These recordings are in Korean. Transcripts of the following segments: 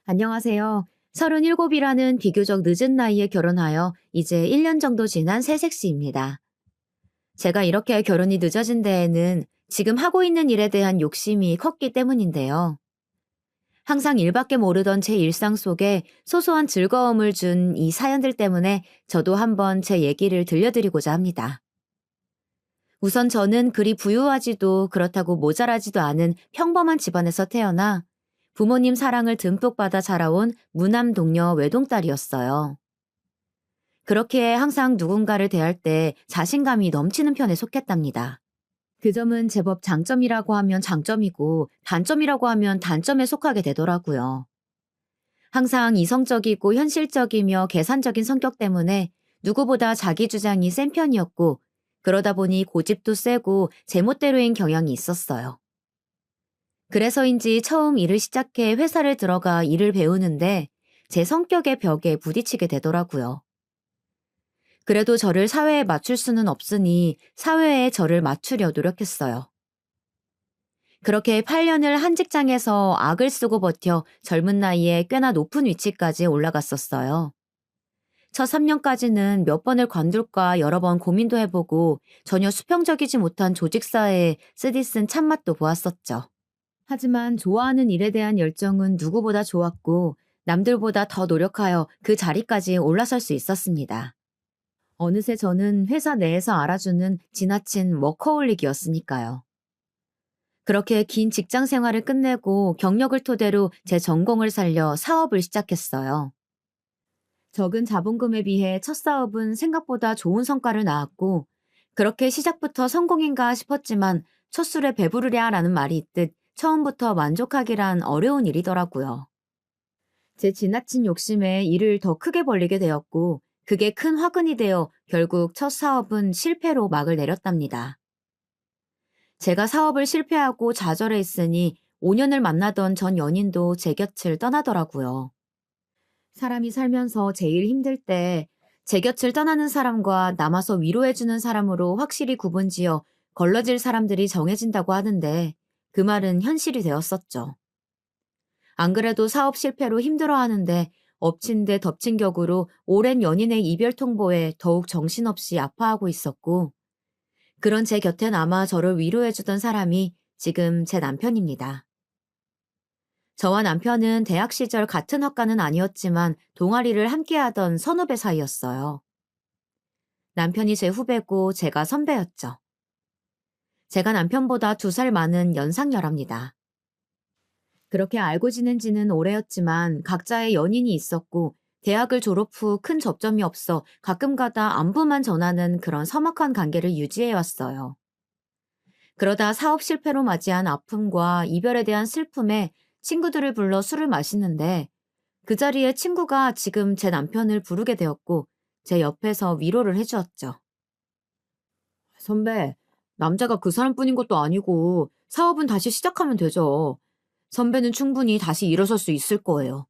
안녕하세요. 37이라는 비교적 늦은 나이에 결혼하여 이제 1년 정도 지난 새색시입니다. 제가 이렇게 결혼이 늦어진 데에는 지금 하고 있는 일에 대한 욕심이 컸기 때문인데요. 항상 일밖에 모르던 제 일상 속에 소소한 즐거움을 준 이 사연들 때문에 저도 한번 제 얘기를 들려드리고자 합니다. 우선 저는 그리 부유하지도 그렇다고 모자라지도 않은 평범한 집안에서 태어나 부모님 사랑을 듬뿍 받아 자라온 무남 동녀 외동딸이었어요. 그렇기에 항상 누군가를 대할 때 자신감이 넘치는 편에 속했답니다. 그 점은 제법 장점이라고 하면 장점이고 단점이라고 하면 단점에 속하게 되더라고요. 항상 이성적이고 현실적이며 계산적인 성격 때문에 누구보다 자기 주장이 센 편이었고, 그러다 보니 고집도 세고 제멋대로인 경향이 있었어요. 그래서인지 처음 일을 시작해 회사를 들어가 일을 배우는데 제 성격의 벽에 부딪히게 되더라고요. 그래도 저를 사회에 맞출 수는 없으니 사회에 저를 맞추려 노력했어요. 그렇게 8년을 한 직장에서 악을 쓰고 버텨 젊은 나이에 꽤나 높은 위치까지 올라갔었어요. 첫 3년까지는 몇 번을 관둘까 여러 번 고민도 해보고 전혀 수평적이지 못한 조직사회에 쓰디쓴 참맛도 보았었죠. 하지만 좋아하는 일에 대한 열정은 누구보다 좋았고 남들보다 더 노력하여 그 자리까지 올라설 수 있었습니다. 어느새 저는 회사 내에서 알아주는 지나친 워커홀릭이었으니까요. 그렇게 긴 직장 생활을 끝내고 경력을 토대로 제 전공을 살려 사업을 시작했어요. 적은 자본금에 비해 첫 사업은 생각보다 좋은 성과를 낳았고, 그렇게 시작부터 성공인가 싶었지만 첫 술에 배부르랴라는 말이 있듯 처음부터 만족하기란 어려운 일이더라고요. 제 지나친 욕심에 일을 더 크게 벌리게 되었고, 그게 큰 화근이 되어 결국 첫 사업은 실패로 막을 내렸답니다. 제가 사업을 실패하고 좌절해 있으니 5년을 만나던 전 연인도 제 곁을 떠나더라고요. 사람이 살면서 제일 힘들 때 제 곁을 떠나는 사람과 남아서 위로해주는 사람으로 확실히 구분지어 걸러질 사람들이 정해진다고 하는데, 그 말은 현실이 되었었죠. 안 그래도 사업 실패로 힘들어하는데 엎친 데 덮친 격으로 오랜 연인의 이별 통보에 더욱 정신없이 아파하고 있었고, 그런 제 곁엔 아마 저를 위로해주던 사람이 지금 제 남편입니다. 저와 남편은 대학 시절 같은 학과는 아니었지만 동아리를 함께하던 선후배 사이였어요. 남편이 제 후배고 제가 선배였죠. 제가 남편보다 2살 많은 연상녀랍니다. 그렇게 알고 지낸 지는 오래였지만 각자의 연인이 있었고, 대학을 졸업 후 큰 접점이 없어 가끔가다 안부만 전하는 그런 서먹한 관계를 유지해왔어요. 그러다 사업 실패로 맞이한 아픔과 이별에 대한 슬픔에 친구들을 불러 술을 마시는데, 그 자리에 친구가 지금 제 남편을 부르게 되었고 제 옆에서 위로를 해주었죠. 선배, 남자가 그 사람뿐인 것도 아니고 사업은 다시 시작하면 되죠. 선배는 충분히 다시 일어설 수 있을 거예요.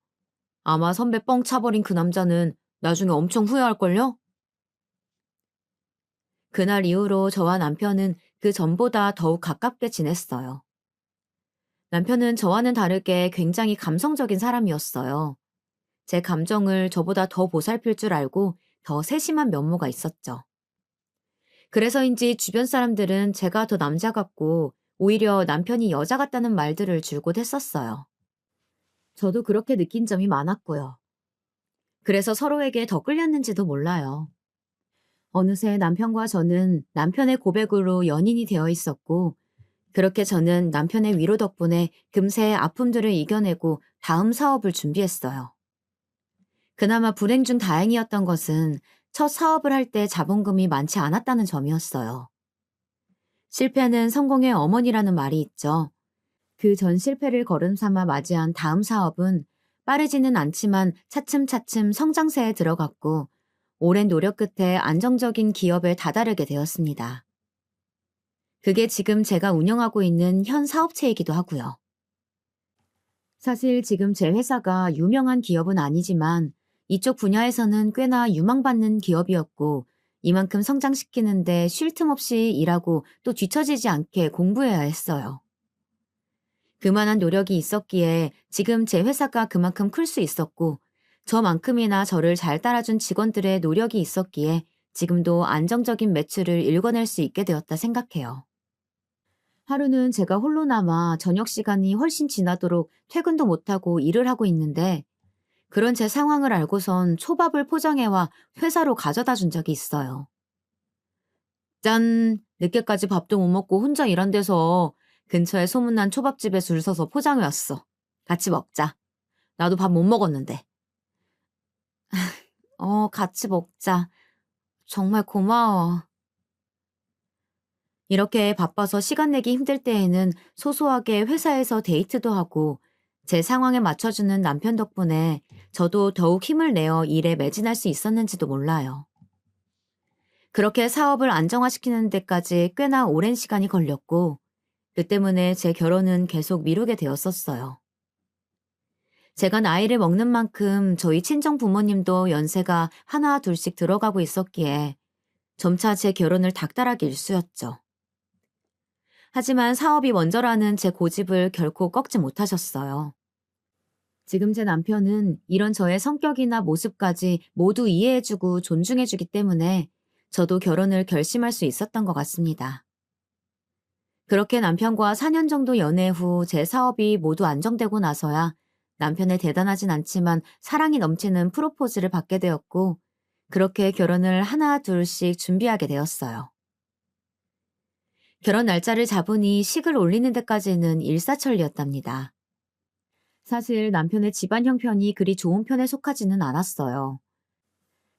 아마 선배 뻥 차버린 그 남자는 나중에 엄청 후회할걸요? 그날 이후로 저와 남편은 그 전보다 더욱 가깝게 지냈어요. 남편은 저와는 다르게 굉장히 감성적인 사람이었어요. 제 감정을 저보다 더 보살필 줄 알고 더 세심한 면모가 있었죠. 그래서인지 주변 사람들은 제가 더 남자 같고 오히려 남편이 여자 같다는 말들을 줄곧 했었어요. 저도 그렇게 느낀 점이 많았고요. 그래서 서로에게 더 끌렸는지도 몰라요. 어느새 남편과 저는 남편의 고백으로 연인이 되어 있었고, 그렇게 저는 남편의 위로 덕분에 금세 아픔들을 이겨내고 다음 사업을 준비했어요. 그나마 불행 중 다행이었던 것은 첫 사업을 할 때 자본금이 많지 않았다는 점이었어요. 실패는 성공의 어머니라는 말이 있죠. 그 전 실패를 거름삼아 맞이한 다음 사업은 빠르지는 않지만 차츰차츰 성장세에 들어갔고, 오랜 노력 끝에 안정적인 기업에 다다르게 되었습니다. 그게 지금 제가 운영하고 있는 현 사업체이기도 하고요. 사실 지금 제 회사가 유명한 기업은 아니지만 이쪽 분야에서는 꽤나 유망받는 기업이었고, 이만큼 성장시키는데 쉴 틈 없이 일하고 또 뒤처지지 않게 공부해야 했어요. 그만한 노력이 있었기에 지금 제 회사가 그만큼 클 수 있었고, 저만큼이나 저를 잘 따라준 직원들의 노력이 있었기에 지금도 안정적인 매출을 일궈낼 수 있게 되었다 생각해요. 하루는 제가 홀로 남아 저녁 시간이 훨씬 지나도록 퇴근도 못하고 일을 하고 있는데, 그런 제 상황을 알고선 초밥을 포장해와 회사로 가져다 준 적이 있어요. 짠! 늦게까지 밥도 못 먹고 혼자 일한 데서 근처에 소문난 초밥집에 줄 서서 포장해 왔어. 같이 먹자. 나도 밥 못 먹었는데. 같이 먹자. 정말 고마워. 이렇게 바빠서 시간 내기 힘들 때에는 소소하게 회사에서 데이트도 하고 제 상황에 맞춰주는 남편 덕분에 저도 더욱 힘을 내어 일에 매진할 수 있었는지도 몰라요. 그렇게 사업을 안정화시키는 데까지 꽤나 오랜 시간이 걸렸고, 그 때문에 제 결혼은 계속 미루게 되었었어요. 제가 나이를 먹는 만큼 저희 친정 부모님도 연세가 하나 둘씩 들어가고 있었기에 점차 제 결혼을 닥달하기 일쑤였죠. 하지만 사업이 먼저라는 제 고집을 결코 꺾지 못하셨어요. 지금 제 남편은 이런 저의 성격이나 모습까지 모두 이해해주고 존중해주기 때문에 저도 결혼을 결심할 수 있었던 것 같습니다. 그렇게 남편과 4년 정도 연애 후 제 사업이 모두 안정되고 나서야 남편의 대단하진 않지만 사랑이 넘치는 프로포즈를 받게 되었고, 그렇게 결혼을 하나 둘씩 준비하게 되었어요. 결혼 날짜를 잡으니 식을 올리는 데까지는 일사천리였답니다. 사실 남편의 집안 형편이 그리 좋은 편에 속하지는 않았어요.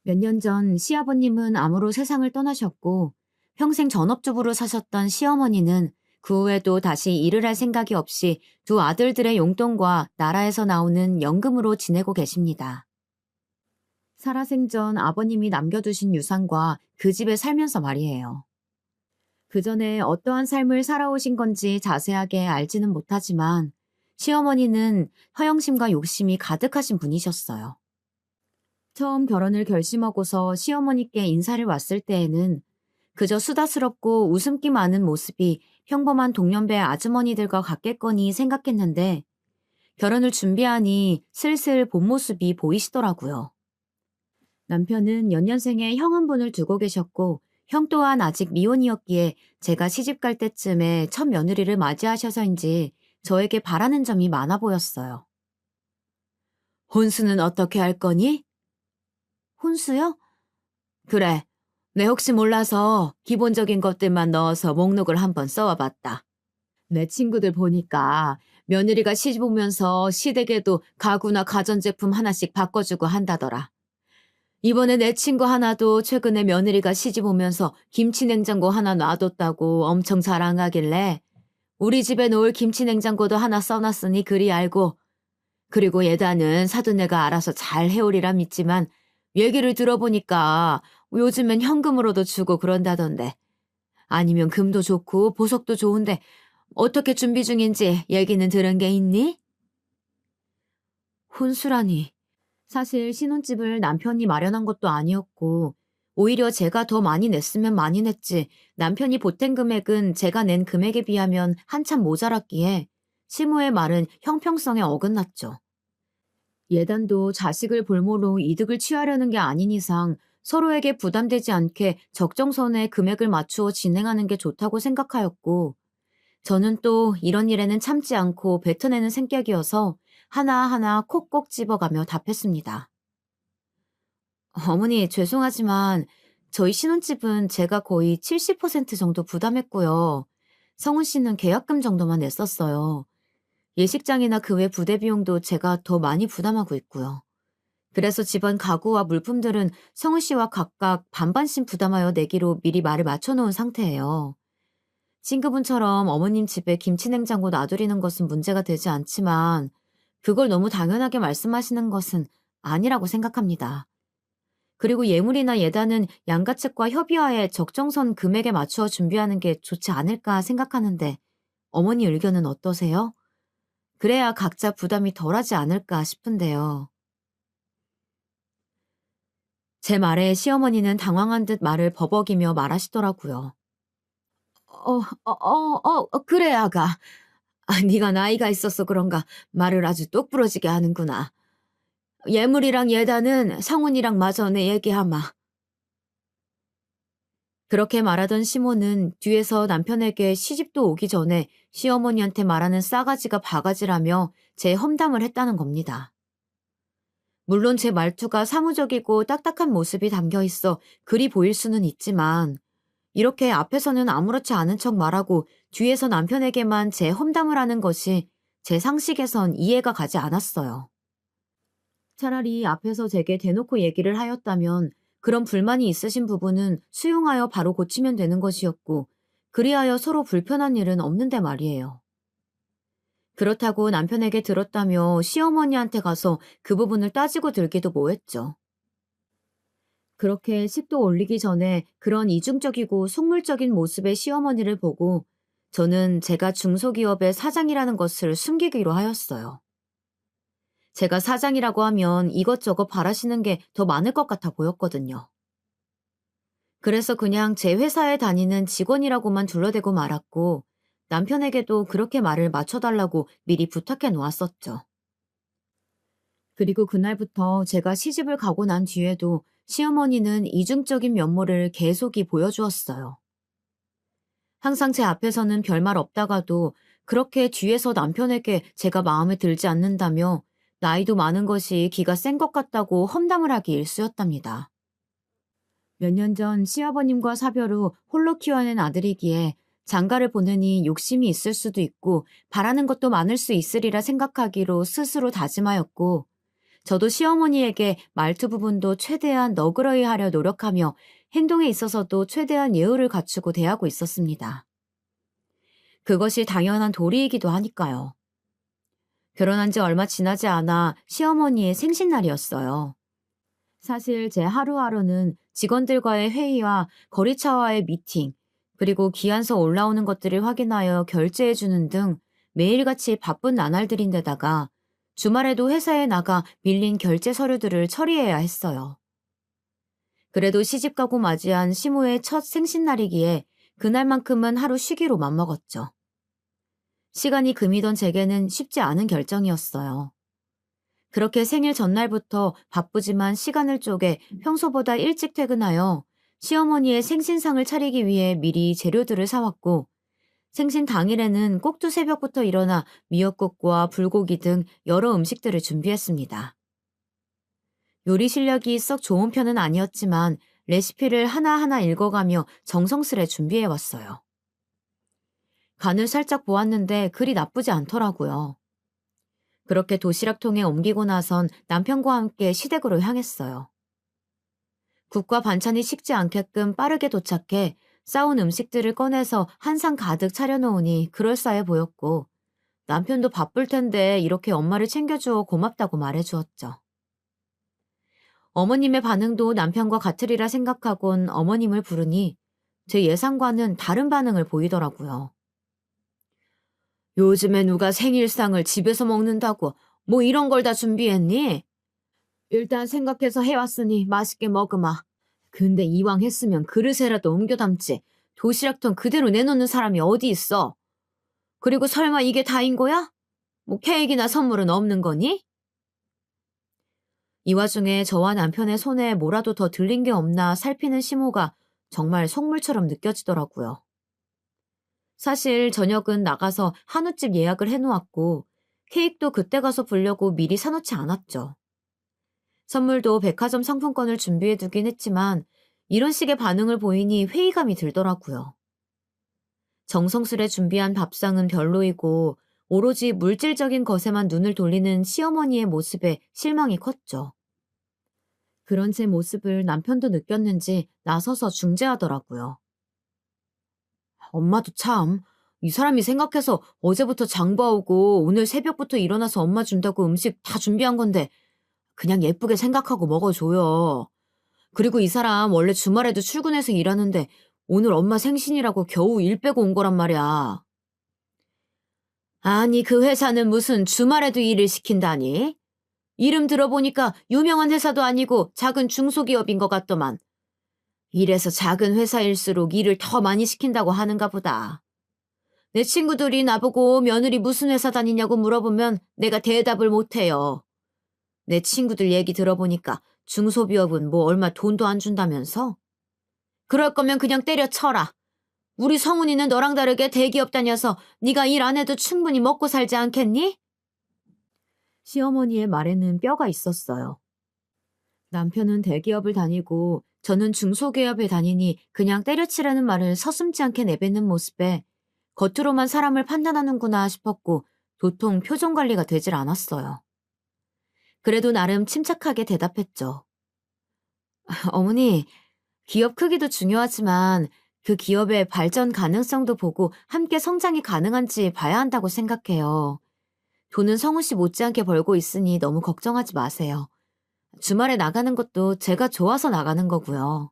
몇 년 전 시아버님은 암으로 세상을 떠나셨고, 평생 전업주부로 사셨던 시어머니는 그 후에도 다시 일을 할 생각이 없이 두 아들들의 용돈과 나라에서 나오는 연금으로 지내고 계십니다. 살아생전 아버님이 남겨두신 유산과 그 집에 살면서 말이에요. 그 전에 어떠한 삶을 살아오신 건지 자세하게 알지는 못하지만 시어머니는 허영심과 욕심이 가득하신 분이셨어요. 처음 결혼을 결심하고서 시어머니께 인사를 왔을 때에는 그저 수다스럽고 웃음기 많은 모습이 평범한 동년배 아주머니들과 같겠거니 생각했는데, 결혼을 준비하니 슬슬 본 모습이 보이시더라고요. 남편은 연년생에 형 한 분을 두고 계셨고, 형 또한 아직 미혼이었기에 제가 시집 갈 때쯤에 첫 며느리를 맞이하셔서인지 저에게 바라는 점이 많아 보였어요. 혼수는 어떻게 할 거니? 혼수요? 그래. 내 혹시 몰라서 기본적인 것들만 넣어서 목록을 한번 써와봤다. 내 친구들 보니까 며느리가 시집 오면서 시댁에도 가구나 가전제품 하나씩 바꿔주고 한다더라. 이번에 내 친구 하나도 최근에 며느리가 시집 오면서 김치냉장고 하나 놔뒀다고 엄청 자랑하길래 우리 집에 놓을 김치냉장고도 하나 써놨으니 그리 알고, 그리고 예단은 사돈네가 알아서 잘 해오리라 믿지만 얘기를 들어보니까 요즘엔 현금으로도 주고 그런다던데, 아니면 금도 좋고 보석도 좋은데 어떻게 준비 중인지 얘기는 들은 게 있니? 혼수라니. 사실 신혼집을 남편이 마련한 것도 아니었고, 오히려 제가 더 많이 냈으면 많이 냈지 남편이 보탠 금액은 제가 낸 금액에 비하면 한참 모자랐기에 시모의 말은 형평성에 어긋났죠. 예단도 자식을 볼모로 이득을 취하려는 게 아닌 이상 서로에게 부담되지 않게 적정선에 금액을 맞추어 진행하는 게 좋다고 생각하였고, 저는 또 이런 일에는 참지 않고 뱉어내는 성격이어서 하나하나 콕 꼭 집어가며 답했습니다. 어머니, 죄송하지만 저희 신혼집은 제가 거의 70% 정도 부담했고요. 성훈 씨는 계약금 정도만 냈었어요. 예식장이나 그 외 부대 비용도 제가 더 많이 부담하고 있고요. 그래서 집안 가구와 물품들은 성훈 씨와 각각 반반씩 부담하여 내기로 미리 말을 맞춰놓은 상태예요. 친구분처럼 어머님 집에 김치냉장고 놔두리는 것은 문제가 되지 않지만 그걸 너무 당연하게 말씀하시는 것은 아니라고 생각합니다. 그리고 예물이나 예단은 양가 측과 협의하에 적정선 금액에 맞추어 준비하는 게 좋지 않을까 생각하는데 어머니 의견은 어떠세요? 그래야 각자 부담이 덜하지 않을까 싶은데요. 제 말에 시어머니는 당황한 듯 말을 버벅이며 말하시더라고요. 그래, 아가. 아, 네가 나이가 있어서 그런가 말을 아주 똑부러지게 하는구나. 예물이랑 예단은 성훈이랑 마저 내 얘기하마. 그렇게 말하던 시모는 뒤에서 남편에게 시집도 오기 전에 시어머니한테 말하는 싸가지가 바가지라며 제 험담을 했다는 겁니다. 물론 제 말투가 사무적이고 딱딱한 모습이 담겨 있어 그리 보일 수는 있지만 이렇게 앞에서는 아무렇지 않은 척 말하고 뒤에서 남편에게만 제 험담을 하는 것이 제 상식에선 이해가 가지 않았어요. 차라리 앞에서 제게 대놓고 얘기를 하였다면 그런 불만이 있으신 부분은 수용하여 바로 고치면 되는 것이었고 그리하여 서로 불편한 일은 없는데 말이에요. 그렇다고 남편에게 들었다며 시어머니한테 가서 그 부분을 따지고 들기도 뭐했죠. 그렇게 식도 올리기 전에 그런 이중적이고 속물적인 모습의 시어머니를 보고 저는 제가 중소기업의 사장이라는 것을 숨기기로 하였어요. 제가 사장이라고 하면 이것저것 바라시는 게 더 많을 것 같아 보였거든요. 그래서 그냥 제 회사에 다니는 직원이라고만 둘러대고 말았고 남편에게도 그렇게 말을 맞춰달라고 미리 부탁해 놓았었죠. 그리고 그날부터 제가 시집을 가고 난 뒤에도 시어머니는 이중적인 면모를 계속이 보여주었어요. 항상 제 앞에서는 별말 없다가도 그렇게 뒤에서 남편에게 제가 마음에 들지 않는다며 나이도 많은 것이 기가 센 것 같다고 험담을 하기 일쑤였답니다. 몇 년 전 시아버님과 사별 후 홀로 키워낸 아들이기에 장가를 보내니 욕심이 있을 수도 있고 바라는 것도 많을 수 있으리라 생각하기로 스스로 다짐하였고 저도 시어머니에게 말투 부분도 최대한 너그러이 하려 노력하며 행동에 있어서도 최대한 예의를 갖추고 대하고 있었습니다. 그것이 당연한 도리이기도 하니까요. 결혼한 지 얼마 지나지 않아 시어머니의 생신날이었어요. 사실 제 하루하루는 직원들과의 회의와 거리차와의 미팅, 그리고 기한서 올라오는 것들을 확인하여 결제해주는 등 매일같이 바쁜 나날들인데다가 주말에도 회사에 나가 밀린 결제 서류들을 처리해야 했어요. 그래도 시집가고 맞이한 시모의 첫 생신날이기에 그날만큼은 하루 쉬기로 맘먹었죠. 시간이 금이던 제게는 쉽지 않은 결정이었어요. 그렇게 생일 전날부터 바쁘지만 시간을 쪼개 평소보다 일찍 퇴근하여 시어머니의 생신상을 차리기 위해 미리 재료들을 사왔고 생신 당일에는 꼭두 새벽부터 일어나 미역국과 불고기 등 여러 음식들을 준비했습니다. 요리 실력이 썩 좋은 편은 아니었지만 레시피를 하나하나 읽어가며 정성스레 준비해왔어요. 간을 살짝 보았는데 그리 나쁘지 않더라고요. 그렇게 도시락통에 옮기고 나선 남편과 함께 시댁으로 향했어요. 국과 반찬이 식지 않게끔 빠르게 도착해 싸온 음식들을 꺼내서 한 상 가득 차려놓으니 그럴싸해 보였고 남편도 바쁠 텐데 이렇게 엄마를 챙겨주어 고맙다고 말해주었죠. 어머님의 반응도 남편과 같으리라 생각하곤 어머님을 부르니 제 예상과는 다른 반응을 보이더라고요. 요즘에 누가 생일상을 집에서 먹는다고 뭐 이런 걸 다 준비했니? 일단 생각해서 해왔으니 맛있게 먹으마. 근데 이왕 했으면 그릇에라도 옮겨 담지. 도시락통 그대로 내놓는 사람이 어디 있어? 그리고 설마 이게 다인 거야? 뭐 케이크나 선물은 없는 거니? 이 와중에 저와 남편의 손에 뭐라도 더 들린 게 없나 살피는 시모가 정말 속물처럼 느껴지더라고요. 사실 저녁은 나가서 한우집 예약을 해놓았고 케이크도 그때 가서 보려고 미리 사놓지 않았죠. 선물도 백화점 상품권을 준비해두긴 했지만 이런 식의 반응을 보이니 회의감이 들더라고요. 정성스레 준비한 밥상은 별로이고 오로지 물질적인 것에만 눈을 돌리는 시어머니의 모습에 실망이 컸죠. 그런 제 모습을 남편도 느꼈는지 나서서 중재하더라고요. 엄마도 참, 이 사람이 생각해서 어제부터 장봐오고 오늘 새벽부터 일어나서 엄마 준다고 음식 다 준비한 건데 그냥 예쁘게 생각하고 먹어줘요. 그리고 이 사람 원래 주말에도 출근해서 일하는데 오늘 엄마 생신이라고 겨우 일 빼고 온 거란 말이야. 아니 그 회사는 무슨 주말에도 일을 시킨다니? 이름 들어보니까 유명한 회사도 아니고 작은 중소기업인 것 같더만. 이래서 작은 회사일수록 일을 더 많이 시킨다고 하는가 보다. 내 친구들이 나보고 며느리 무슨 회사 다니냐고 물어보면 내가 대답을 못해요. 내 친구들 얘기 들어보니까 중소기업은 뭐 얼마 돈도 안 준다면서? 그럴 거면 그냥 때려쳐라. 우리 성훈이는 너랑 다르게 대기업 다녀서 네가 일 안 해도 충분히 먹고 살지 않겠니? 시어머니의 말에는 뼈가 있었어요. 남편은 대기업을 다니고 저는 중소기업에 다니니 그냥 때려치라는 말을 서슴지 않게 내뱉는 모습에 겉으로만 사람을 판단하는구나 싶었고 도통 표정 관리가 되질 않았어요. 그래도 나름 침착하게 대답했죠. 어머니, 기업 크기도 중요하지만 그 기업의 발전 가능성도 보고 함께 성장이 가능한지 봐야 한다고 생각해요. 돈은 성우 씨 못지않게 벌고 있으니 너무 걱정하지 마세요. 주말에 나가는 것도 제가 좋아서 나가는 거고요.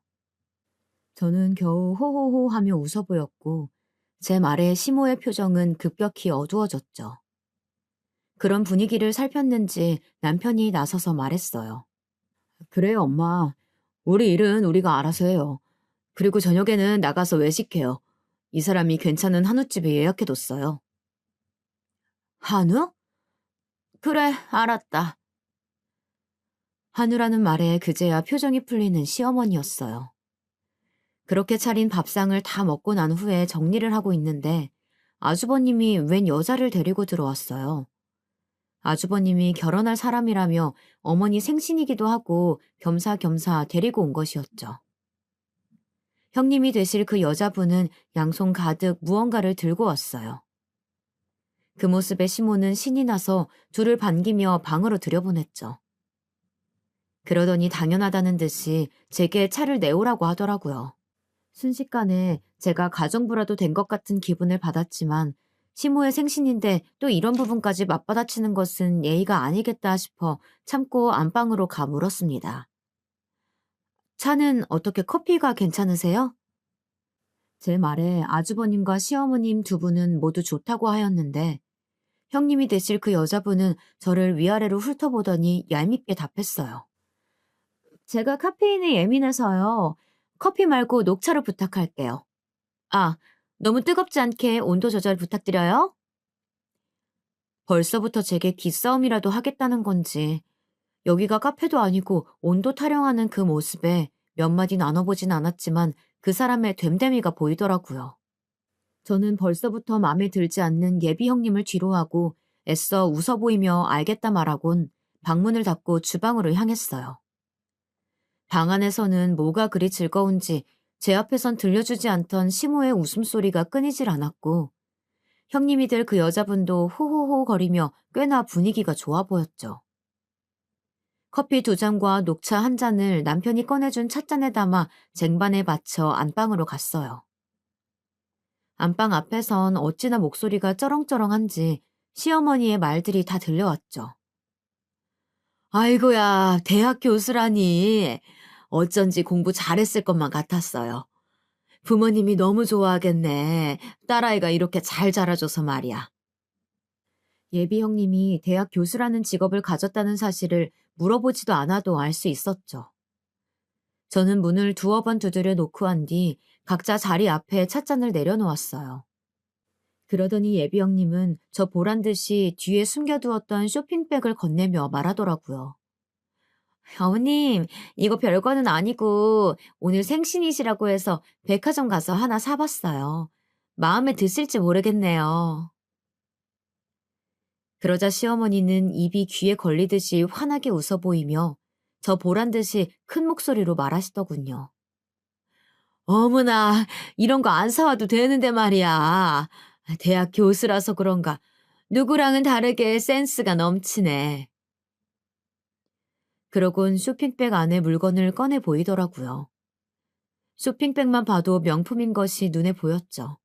저는 겨우 호호호 하며 웃어 보였고 제 말에 시모의 표정은 급격히 어두워졌죠. 그런 분위기를 살폈는지 남편이 나서서 말했어요. 그래요, 엄마. 우리 일은 우리가 알아서 해요. 그리고 저녁에는 나가서 외식해요. 이 사람이 괜찮은 한우집에 예약해뒀어요. 한우? 그래, 알았다. 한우라는 말에 그제야 표정이 풀리는 시어머니였어요. 그렇게 차린 밥상을 다 먹고 난 후에 정리를 하고 있는데 아주버님이 웬 여자를 데리고 들어왔어요. 아주버님이 결혼할 사람이라며 어머니 생신이기도 하고 겸사겸사 데리고 온 것이었죠. 형님이 되실 그 여자분은 양손 가득 무언가를 들고 왔어요. 그 모습에 시모는 신이 나서 둘을 반기며 방으로 들여보냈죠. 그러더니 당연하다는 듯이 제게 차를 내오라고 하더라고요. 순식간에 제가 가정부라도 된 것 같은 기분을 받았지만 시모의 생신인데 또 이런 부분까지 맞받아치는 것은 예의가 아니겠다 싶어 참고 안방으로 가 물었습니다. 차는 어떻게 커피가 괜찮으세요? 제 말에 아주버님과 시어머님 두 분은 모두 좋다고 하였는데 형님이 되실 그 여자분은 저를 위아래로 훑어보더니 얄밉게 답했어요. 제가 카페인에 예민해서요. 커피 말고 녹차로 부탁할게요. 아, 너무 뜨겁지 않게 온도 조절 부탁드려요. 벌써부터 제게 기싸움이라도 하겠다는 건지 여기가 카페도 아니고 온도 타령하는 그 모습에 몇 마디 나눠보진 않았지만 그 사람의 됨됨이가 보이더라고요. 저는 벌써부터 마음에 들지 않는 예비 형님을 뒤로하고 애써 웃어 보이며 알겠다 말하곤 방문을 닫고 주방으로 향했어요. 방 안에서는 뭐가 그리 즐거운지 제 앞에선 들려주지 않던 시모의 웃음소리가 끊이질 않았고 형님이 될 그 여자분도 호호호 거리며 꽤나 분위기가 좋아 보였죠. 커피 2잔과 녹차 1잔을 남편이 꺼내준 찻잔에 담아 쟁반에 받쳐 안방으로 갔어요. 안방 앞에선 어찌나 목소리가 쩌렁쩌렁한지 시어머니의 말들이 다 들려왔죠. 아이고야, 대학 교수라니. 어쩐지 공부 잘했을 것만 같았어요. 부모님이 너무 좋아하겠네. 딸아이가 이렇게 잘 자라줘서 말이야. 예비 형님이 대학 교수라는 직업을 가졌다는 사실을 물어보지도 않아도 알 수 있었죠. 저는 문을 2번 두드려 놓고 한 뒤 각자 자리 앞에 찻잔을 내려놓았어요. 그러더니 예비 형님은 저 보란 듯이 뒤에 숨겨두었던 쇼핑백을 건네며 말하더라고요. 어머님, 이거 별거는 아니고 오늘 생신이시라고 해서 백화점 가서 하나 사봤어요. 마음에 드실지 모르겠네요. 그러자 시어머니는 입이 귀에 걸리듯이 환하게 웃어 보이며 저 보란 듯이 큰 목소리로 말하시더군요. 어머나, 이런 거 안 사와도 되는데 말이야. 대학 교수라서 그런가 누구랑은 다르게 센스가 넘치네. 그러곤 쇼핑백 안에 물건을 꺼내 보이더라고요. 쇼핑백만 봐도 명품인 것이 눈에 보였죠.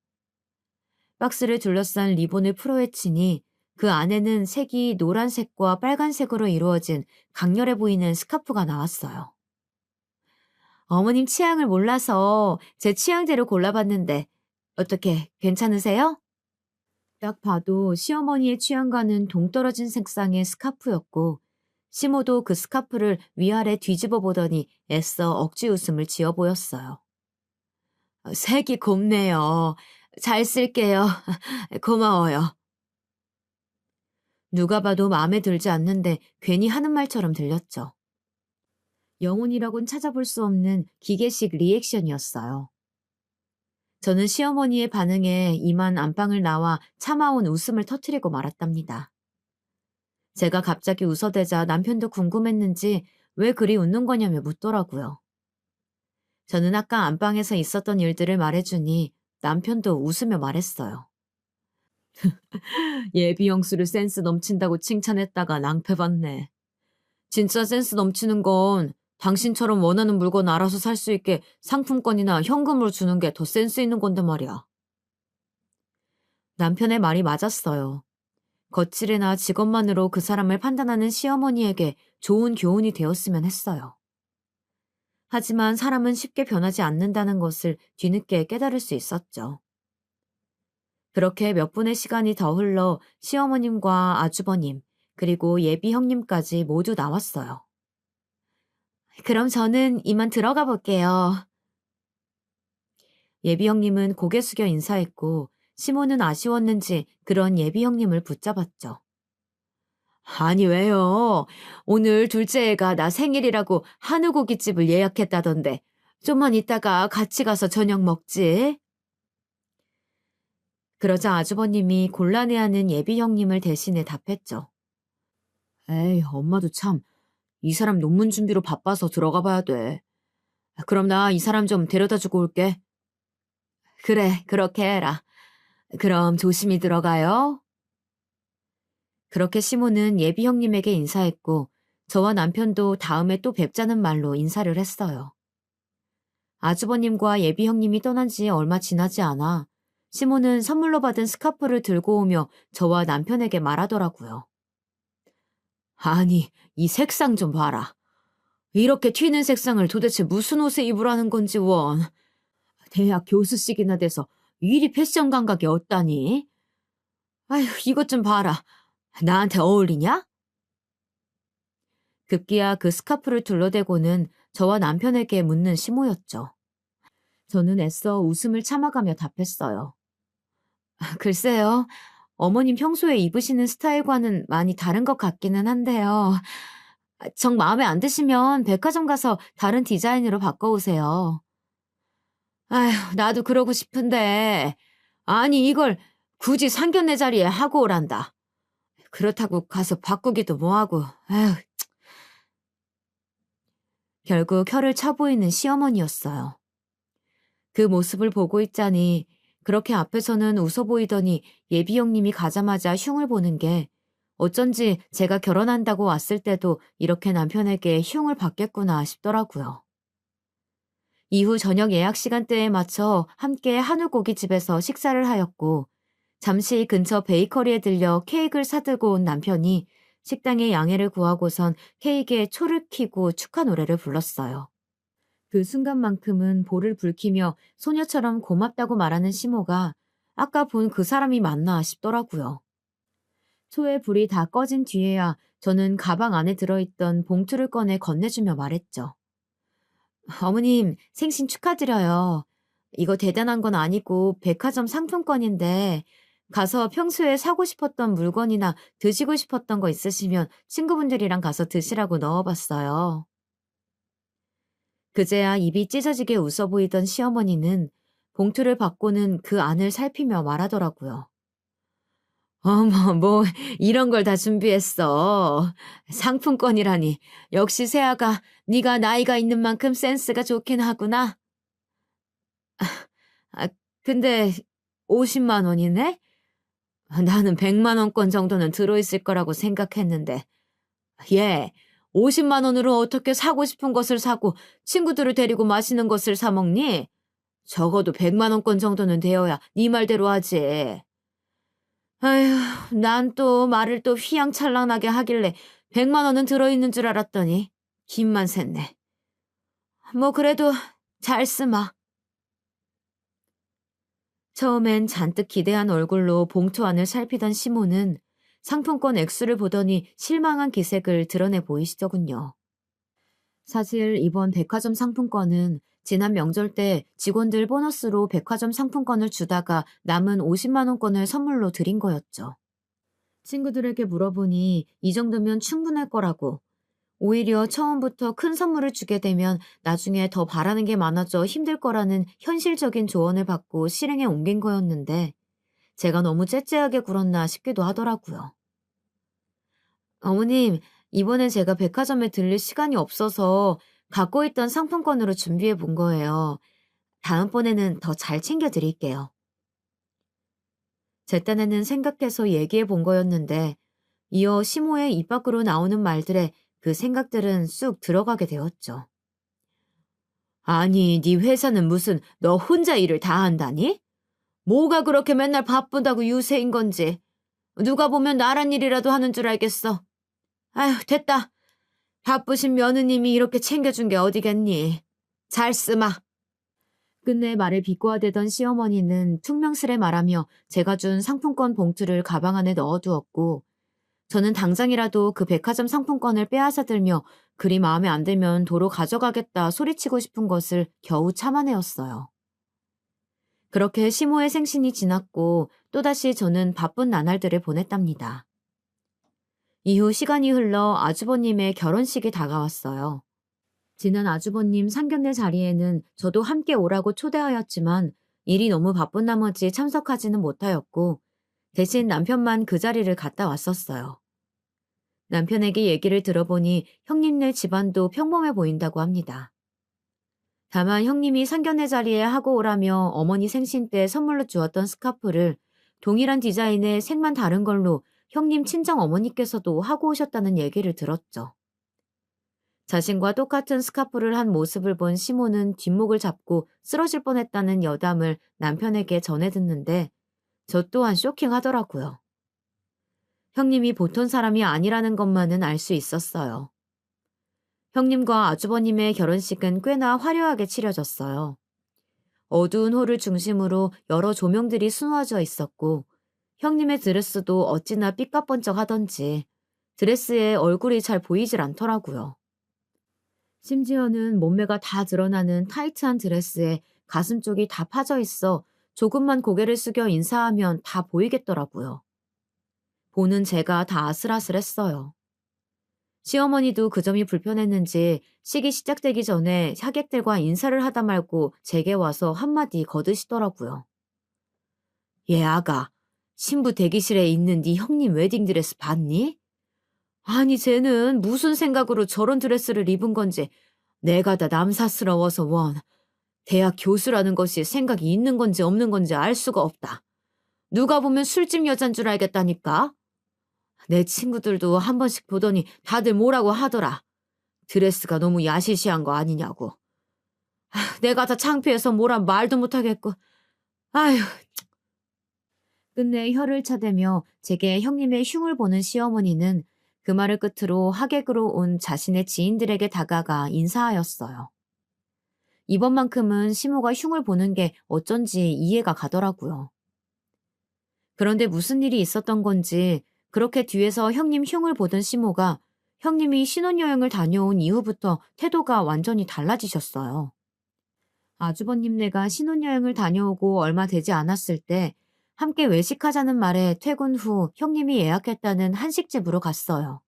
박스를 둘러싼 리본을 풀어헤치니 그 안에는 색이 노란색과 빨간색으로 이루어진 강렬해 보이는 스카프가 나왔어요. 어머님 취향을 몰라서 제 취향대로 골라봤는데 어떻게 괜찮으세요? 딱 봐도 시어머니의 취향과는 동떨어진 색상의 스카프였고 시모도 그 스카프를 위아래 뒤집어 보더니 애써 억지 웃음을 지어 보였어요. 색이 곱네요. 잘 쓸게요. 고마워요. 누가 봐도 마음에 들지 않는데 괜히 하는 말처럼 들렸죠. 영혼이라곤 찾아볼 수 없는 기계식 리액션이었어요. 저는 시어머니의 반응에 이만 안방을 나와 참아온 웃음을 터뜨리고 말았답니다. 제가 갑자기 웃어대자 남편도 궁금했는지 왜 그리 웃는 거냐며 묻더라고요. 저는 아까 안방에서 있었던 일들을 말해주니 남편도 웃으며 말했어요. 예비 형수를 센스 넘친다고 칭찬했다가 낭패봤네. 진짜 센스 넘치는 건 당신처럼 원하는 물건 알아서 살 수 있게 상품권이나 현금으로 주는 게 더 센스 있는 건데 말이야. 남편의 말이 맞았어요. 거칠이나 직업만으로 그 사람을 판단하는 시어머니에게 좋은 교훈이 되었으면 했어요. 하지만 사람은 쉽게 변하지 않는다는 것을 뒤늦게 깨달을 수 있었죠. 그렇게 몇 분의 시간이 더 흘러 시어머님과 아주버님, 그리고 예비 형님까지 모두 나왔어요. 그럼 저는 이만 들어가 볼게요. 예비 형님은 고개 숙여 인사했고 시모는 아쉬웠는지 그런 예비 형님을 붙잡았죠. 아니 왜요? 오늘 둘째 애가 나 생일이라고 한우고깃집을 예약했다던데 좀만 이따가 같이 가서 저녁 먹지? 그러자 아주버님이 곤란해하는 예비 형님을 대신해 답했죠. 에이, 엄마도 참, 이 사람 논문 준비로 바빠서 들어가 봐야 돼. 그럼 나 이 사람 좀 데려다 주고 올게. 그래, 그렇게 해라. 그럼 조심히 들어가요. 그렇게 시모는 예비 형님에게 인사했고 저와 남편도 다음에 또 뵙자는 말로 인사를 했어요. 아주버님과 예비 형님이 떠난 지 얼마 지나지 않아 시모는 선물로 받은 스카프를 들고 오며 저와 남편에게 말하더라고요. 아니, 이 색상 좀 봐라. 이렇게 튀는 색상을 도대체 무슨 옷에 입으라는 건지 원. 대학 교수식이나 돼서 이리 패션 감각이 없다니. 아휴, 이것 좀 봐라. 나한테 어울리냐? 급기야 그 스카프를 둘러대고는 저와 남편에게 묻는 시모였죠. 저는 애써 웃음을 참아가며 답했어요. 글쎄요. 어머님 평소에 입으시는 스타일과는 많이 다른 것 같기는 한데요. 정 마음에 안 드시면 백화점 가서 다른 디자인으로 바꿔오세요. 아휴, 나도 그러고 싶은데. 아니, 이걸 굳이 상견례 자리에 하고 오란다. 그렇다고 가서 바꾸기도 뭐하고. 아휴. 결국 혀를 차보이는 시어머니였어요. 그 모습을 보고 있자니 그렇게 앞에서는 웃어 보이더니 예비 형님이 가자마자 흉을 보는 게 어쩐지 제가 결혼한다고 왔을 때도 이렇게 남편에게 흉을 받겠구나 싶더라고요. 이후 저녁 예약 시간대에 맞춰 함께 한우고기집에서 식사를 하였고 잠시 근처 베이커리에 들려 케이크를 사들고 온 남편이 식당에 양해를 구하고선 케이크에 초를 켜고 축하 노래를 불렀어요. 그 순간만큼은 볼을 붉히며 소녀처럼 고맙다고 말하는 시모가 아까 본 그 사람이 맞나 싶더라고요. 초의 불이 다 꺼진 뒤에야 저는 가방 안에 들어있던 봉투를 꺼내 건네주며 말했죠. 어머님, 생신 축하드려요. 이거 대단한 건 아니고 백화점 상품권인데 가서 평소에 사고 싶었던 물건이나 드시고 싶었던 거 있으시면 친구분들이랑 가서 드시라고 넣어봤어요. 그제야 입이 찢어지게 웃어 보이던 시어머니는 봉투를 받고는 그 안을 살피며 말하더라고요. 어머, 뭐 이런 걸 다 준비했어. 상품권이라니. 역시 세아가 네가 나이가 있는 만큼 센스가 좋긴 하구나. 아, 근데 50만 원이네? 나는 100만 원권 정도는 들어있을 거라고 생각했는데. 얘, 50만 원으로 어떻게 사고 싶은 것을 사고 친구들을 데리고 맛있는 것을 사 먹니? 적어도 100만 원권 정도는 되어야 네 말대로 하지. 아휴, 난 또 말을 또 휘황찬란하게 하길래 100만 원은 들어있는 줄 알았더니 김만 샜네. 뭐 그래도 잘 쓰마. 처음엔 잔뜩 기대한 얼굴로 봉투 안을 살피던 시모는 상품권 액수를 보더니 실망한 기색을 드러내 보이시더군요. 사실 이번 백화점 상품권은 지난 명절 때 직원들 보너스로 백화점 상품권을 주다가 남은 50만 원권을 선물로 드린 거였죠. 친구들에게 물어보니 이 정도면 충분할 거라고. 오히려 처음부터 큰 선물을 주게 되면 나중에 더 바라는 게 많아져 힘들 거라는 현실적인 조언을 받고 실행에 옮긴 거였는데 제가 너무 째째하게 굴었나 싶기도 하더라고요. 어머님, 이번엔 제가 백화점에 들릴 시간이 없어서 갖고 있던 상품권으로 준비해 본 거예요. 다음번에는 더 잘 챙겨 드릴게요. 제 딴에는 생각해서 얘기해 본 거였는데 이어 시모의 입 밖으로 나오는 말들에 그 생각들은 쑥 들어가게 되었죠. 아니, 네 회사는 무슨 너 혼자 일을 다 한다니? 뭐가 그렇게 맨날 바쁘다고 유세인 건지. 누가 보면 나란 일이라도 하는 줄 알겠어. 아휴, 됐다. 바쁘신 며느님이 이렇게 챙겨준 게 어디겠니? 잘 쓰마. 끝내 말을 비꼬아대던 시어머니는 퉁명스레 말하며 제가 준 상품권 봉투를 가방 안에 넣어두었고 저는 당장이라도 그 백화점 상품권을 빼앗아 들며 그리 마음에 안 들면 도로 가져가겠다 소리치고 싶은 것을 겨우 참아내었어요. 그렇게 시모의 생신이 지났고 또다시 저는 바쁜 나날들을 보냈답니다. 이후 시간이 흘러 아주버님의 결혼식이 다가왔어요. 지난 아주버님 상견례 자리에는 저도 함께 오라고 초대하였지만 일이 너무 바쁜 나머지 참석하지는 못하였고 대신 남편만 그 자리를 갔다 왔었어요. 남편에게 얘기를 들어보니 형님네 집안도 평범해 보인다고 합니다. 다만 형님이 상견례 자리에 하고 오라며 어머니 생신 때 선물로 주었던 스카프를 동일한 디자인의 색만 다른 걸로 형님 친정 어머니께서도 하고 오셨다는 얘기를 들었죠. 자신과 똑같은 스카프를 한 모습을 본 시모는 뒷목을 잡고 쓰러질 뻔했다는 여담을 남편에게 전해 듣는데 저 또한 쇼킹하더라고요. 형님이 보통 사람이 아니라는 것만은 알 수 있었어요. 형님과 아주버님의 결혼식은 꽤나 화려하게 치러졌어요. 어두운 홀을 중심으로 여러 조명들이 수놓아져 있었고 형님의 드레스도 어찌나 삐까뻔쩍하던지 드레스에 얼굴이 잘 보이질 않더라고요. 심지어는 몸매가 다 드러나는 타이트한 드레스에 가슴 쪽이 다 파져 있어 조금만 고개를 숙여 인사하면 다 보이겠더라고요. 보는 제가 다 아슬아슬했어요. 시어머니도 그 점이 불편했는지 식이 시작되기 전에 하객들과 인사를 하다 말고 제게 와서 한마디 거드시더라고요. 얘 아가, 신부 대기실에 있는 네 형님 웨딩드레스 봤니? 아니 쟤는 무슨 생각으로 저런 드레스를 입은 건지 내가 다 남사스러워서 원. 대학 교수라는 것이 생각이 있는 건지 없는 건지 알 수가 없다. 누가 보면 술집 여잔 줄 알겠다니까. 내 친구들도 한 번씩 보더니 다들 뭐라고 하더라. 드레스가 너무 야시시한 거 아니냐고. 내가 다 창피해서 뭐란 말도 못하겠고. 아휴. 끝내 혀를 차대며 제게 형님의 흉을 보는 시어머니는 그 말을 끝으로 하객으로 온 자신의 지인들에게 다가가 인사하였어요. 이번만큼은 시모가 흉을 보는 게 어쩐지 이해가 가더라고요. 그런데 무슨 일이 있었던 건지 그렇게 뒤에서 형님 흉을 보던 시모가 형님이 신혼여행을 다녀온 이후부터 태도가 완전히 달라지셨어요. 아주버님네가 신혼여행을 다녀오고 얼마 되지 않았을 때 함께 외식하자는 말에 퇴근 후 형님이 예약했다는 한식집으로 갔어요.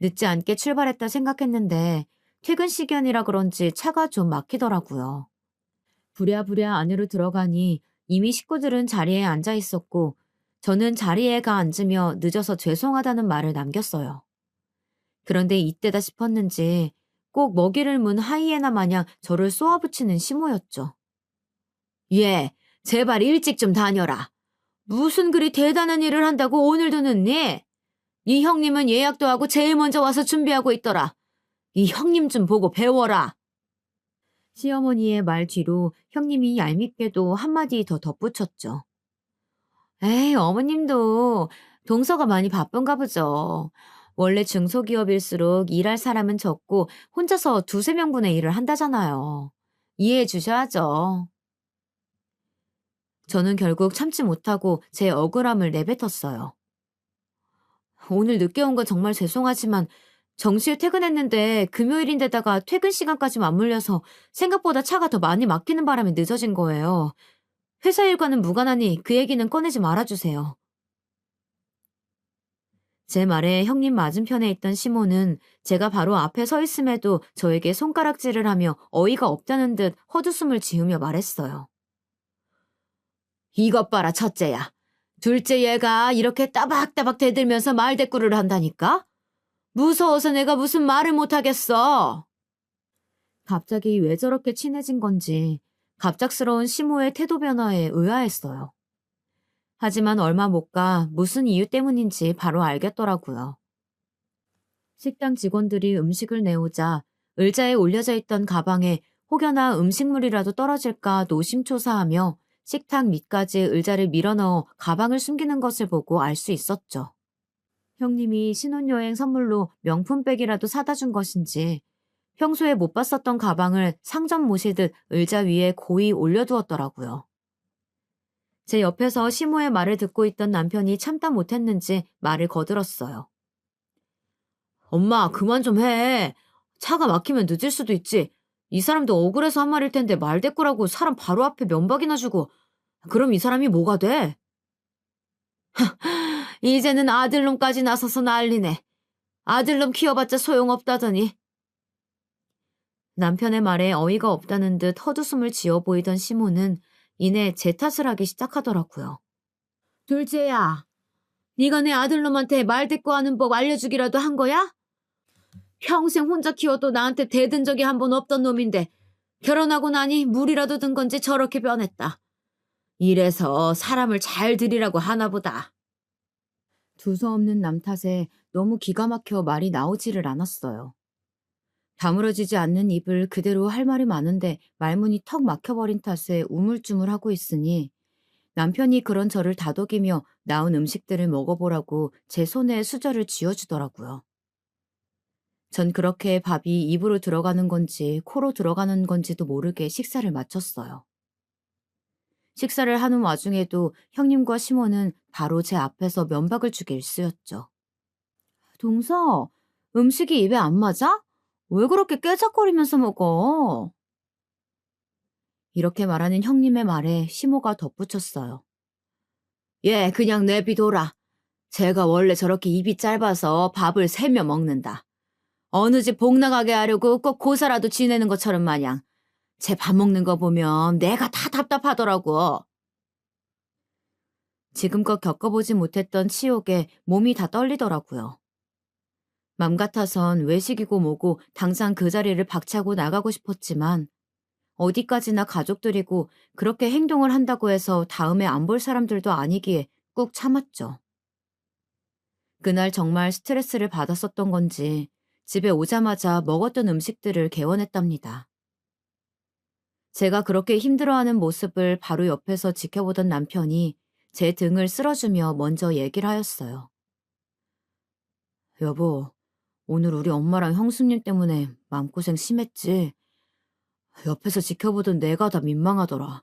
늦지 않게 출발했다 생각했는데 퇴근 시간이라 그런지 차가 좀 막히더라고요. 부랴부랴 안으로 들어가니 이미 식구들은 자리에 앉아 있었고 저는 자리에 가 앉으며 늦어서 죄송하다는 말을 남겼어요. 그런데 이때다 싶었는지 꼭 먹이를 문 하이에나 마냥 저를 쏘아붙이는 시모였죠. 얘, 제발 일찍 좀 다녀라. 무슨 그리 대단한 일을 한다고 오늘도 늦니? 이 형님은 예약도 하고 제일 먼저 와서 준비하고 있더라. 이 형님 좀 보고 배워라. 시어머니의 말 뒤로 형님이 얄밉게도 한마디 더 덧붙였죠. 에이, 어머님도 동서가 많이 바쁜가 보죠. 원래 중소기업일수록 일할 사람은 적고 혼자서 두세 명분의 일을 한다잖아요. 이해해 주셔야죠. 저는 결국 참지 못하고 제 억울함을 내뱉었어요. 오늘 늦게 온 건 정말 죄송하지만 정시에 퇴근했는데 금요일인데다가 퇴근 시간까지 맞물려서 생각보다 차가 더 많이 막히는 바람에 늦어진 거예요. 회사 일과는 무관하니 그 얘기는 꺼내지 말아주세요. 제 말에 형님 맞은편에 있던 시모는 제가 바로 앞에 서 있음에도 저에게 손가락질을 하며 어이가 없다는 듯 헛웃음을 지으며 말했어요. 이것 봐라, 첫째야. 둘째 얘가 이렇게 따박따박 대들면서 말대꾸를 한다니까? 무서워서 내가 무슨 말을 못하겠어. 갑자기 왜 저렇게 친해진 건지 갑작스러운 시모의 태도 변화에 의아했어요. 하지만 얼마 못 가 무슨 이유 때문인지 바로 알겠더라고요. 식당 직원들이 음식을 내오자 의자에 올려져 있던 가방에 혹여나 음식물이라도 떨어질까 노심초사하며 식탁 밑까지 의자를 밀어넣어 가방을 숨기는 것을 보고 알 수 있었죠. 형님이 신혼여행 선물로 명품백이라도 사다 준 것인지 평소에 못 봤었던 가방을 상점 모시듯 의자 위에 고이 올려두었더라고요. 제 옆에서 시모의 말을 듣고 있던 남편이 참다 못했는지 말을 거들었어요. 엄마, 그만 좀 해. 차가 막히면 늦을 수도 있지. 이 사람도 억울해서 한 말일 텐데 말대꾸라고 사람 바로 앞에 면박이나 주고. 그럼 이 사람이 뭐가 돼? 이제는 아들놈까지 나서서 난리네. 아들놈 키워봤자 소용없다더니. 남편의 말에 어이가 없다는 듯 헛웃음을 지어 보이던 시모는 이내 제 탓을 하기 시작하더라고요. 둘째야, 네가 내 아들놈한테 말대꾸하는 법 알려주기라도 한 거야? 평생 혼자 키워도 나한테 대든 적이 한 번 없던 놈인데 결혼하고 나니 물이라도 든 건지 저렇게 변했다. 이래서 사람을 잘 들이라고 하나 보다. 두서없는 남 탓에 너무 기가 막혀 말이 나오지를 않았어요. 다물어지지 않는 입을 그대로 할 말이 많은데 말문이 턱 막혀버린 탓에 우물쭈물하고 있으니 남편이 그런 저를 다독이며 나온 음식들을 먹어보라고 제 손에 수저를 쥐어주더라고요. 전 그렇게 밥이 입으로 들어가는 건지 코로 들어가는 건지도 모르게 식사를 마쳤어요. 식사를 하는 와중에도 형님과 시모는 바로 제 앞에서 면박을 주기 일쑤였죠. 동서, 음식이 입에 안 맞아? 왜 그렇게 깨작거리면서 먹어? 이렇게 말하는 형님의 말에 시모가 덧붙였어요. 예, 그냥 내비둬라. 제가 원래 저렇게 입이 짧아서 밥을 세며 먹는다. 어느 집 복 나가게 하려고 꼭 고사라도 지내는 것처럼 마냥 제 밥 먹는 거 보면 내가 다 답답하더라고. 지금껏 겪어보지 못했던 치욕에 몸이 다 떨리더라고요. 맘 같아선 외식이고 뭐고 당장 그 자리를 박차고 나가고 싶었지만 어디까지나 가족들이고 그렇게 행동을 한다고 해서 다음에 안 볼 사람들도 아니기에 꾹 참았죠. 그날 정말 스트레스를 받았었던 건지 집에 오자마자 먹었던 음식들을 개원했답니다. 제가 그렇게 힘들어하는 모습을 바로 옆에서 지켜보던 남편이 제 등을 쓸어주며 먼저 얘기를 하였어요. 여보, 오늘 우리 엄마랑 형수님 때문에 마음고생 심했지? 옆에서 지켜보던 내가 다 민망하더라.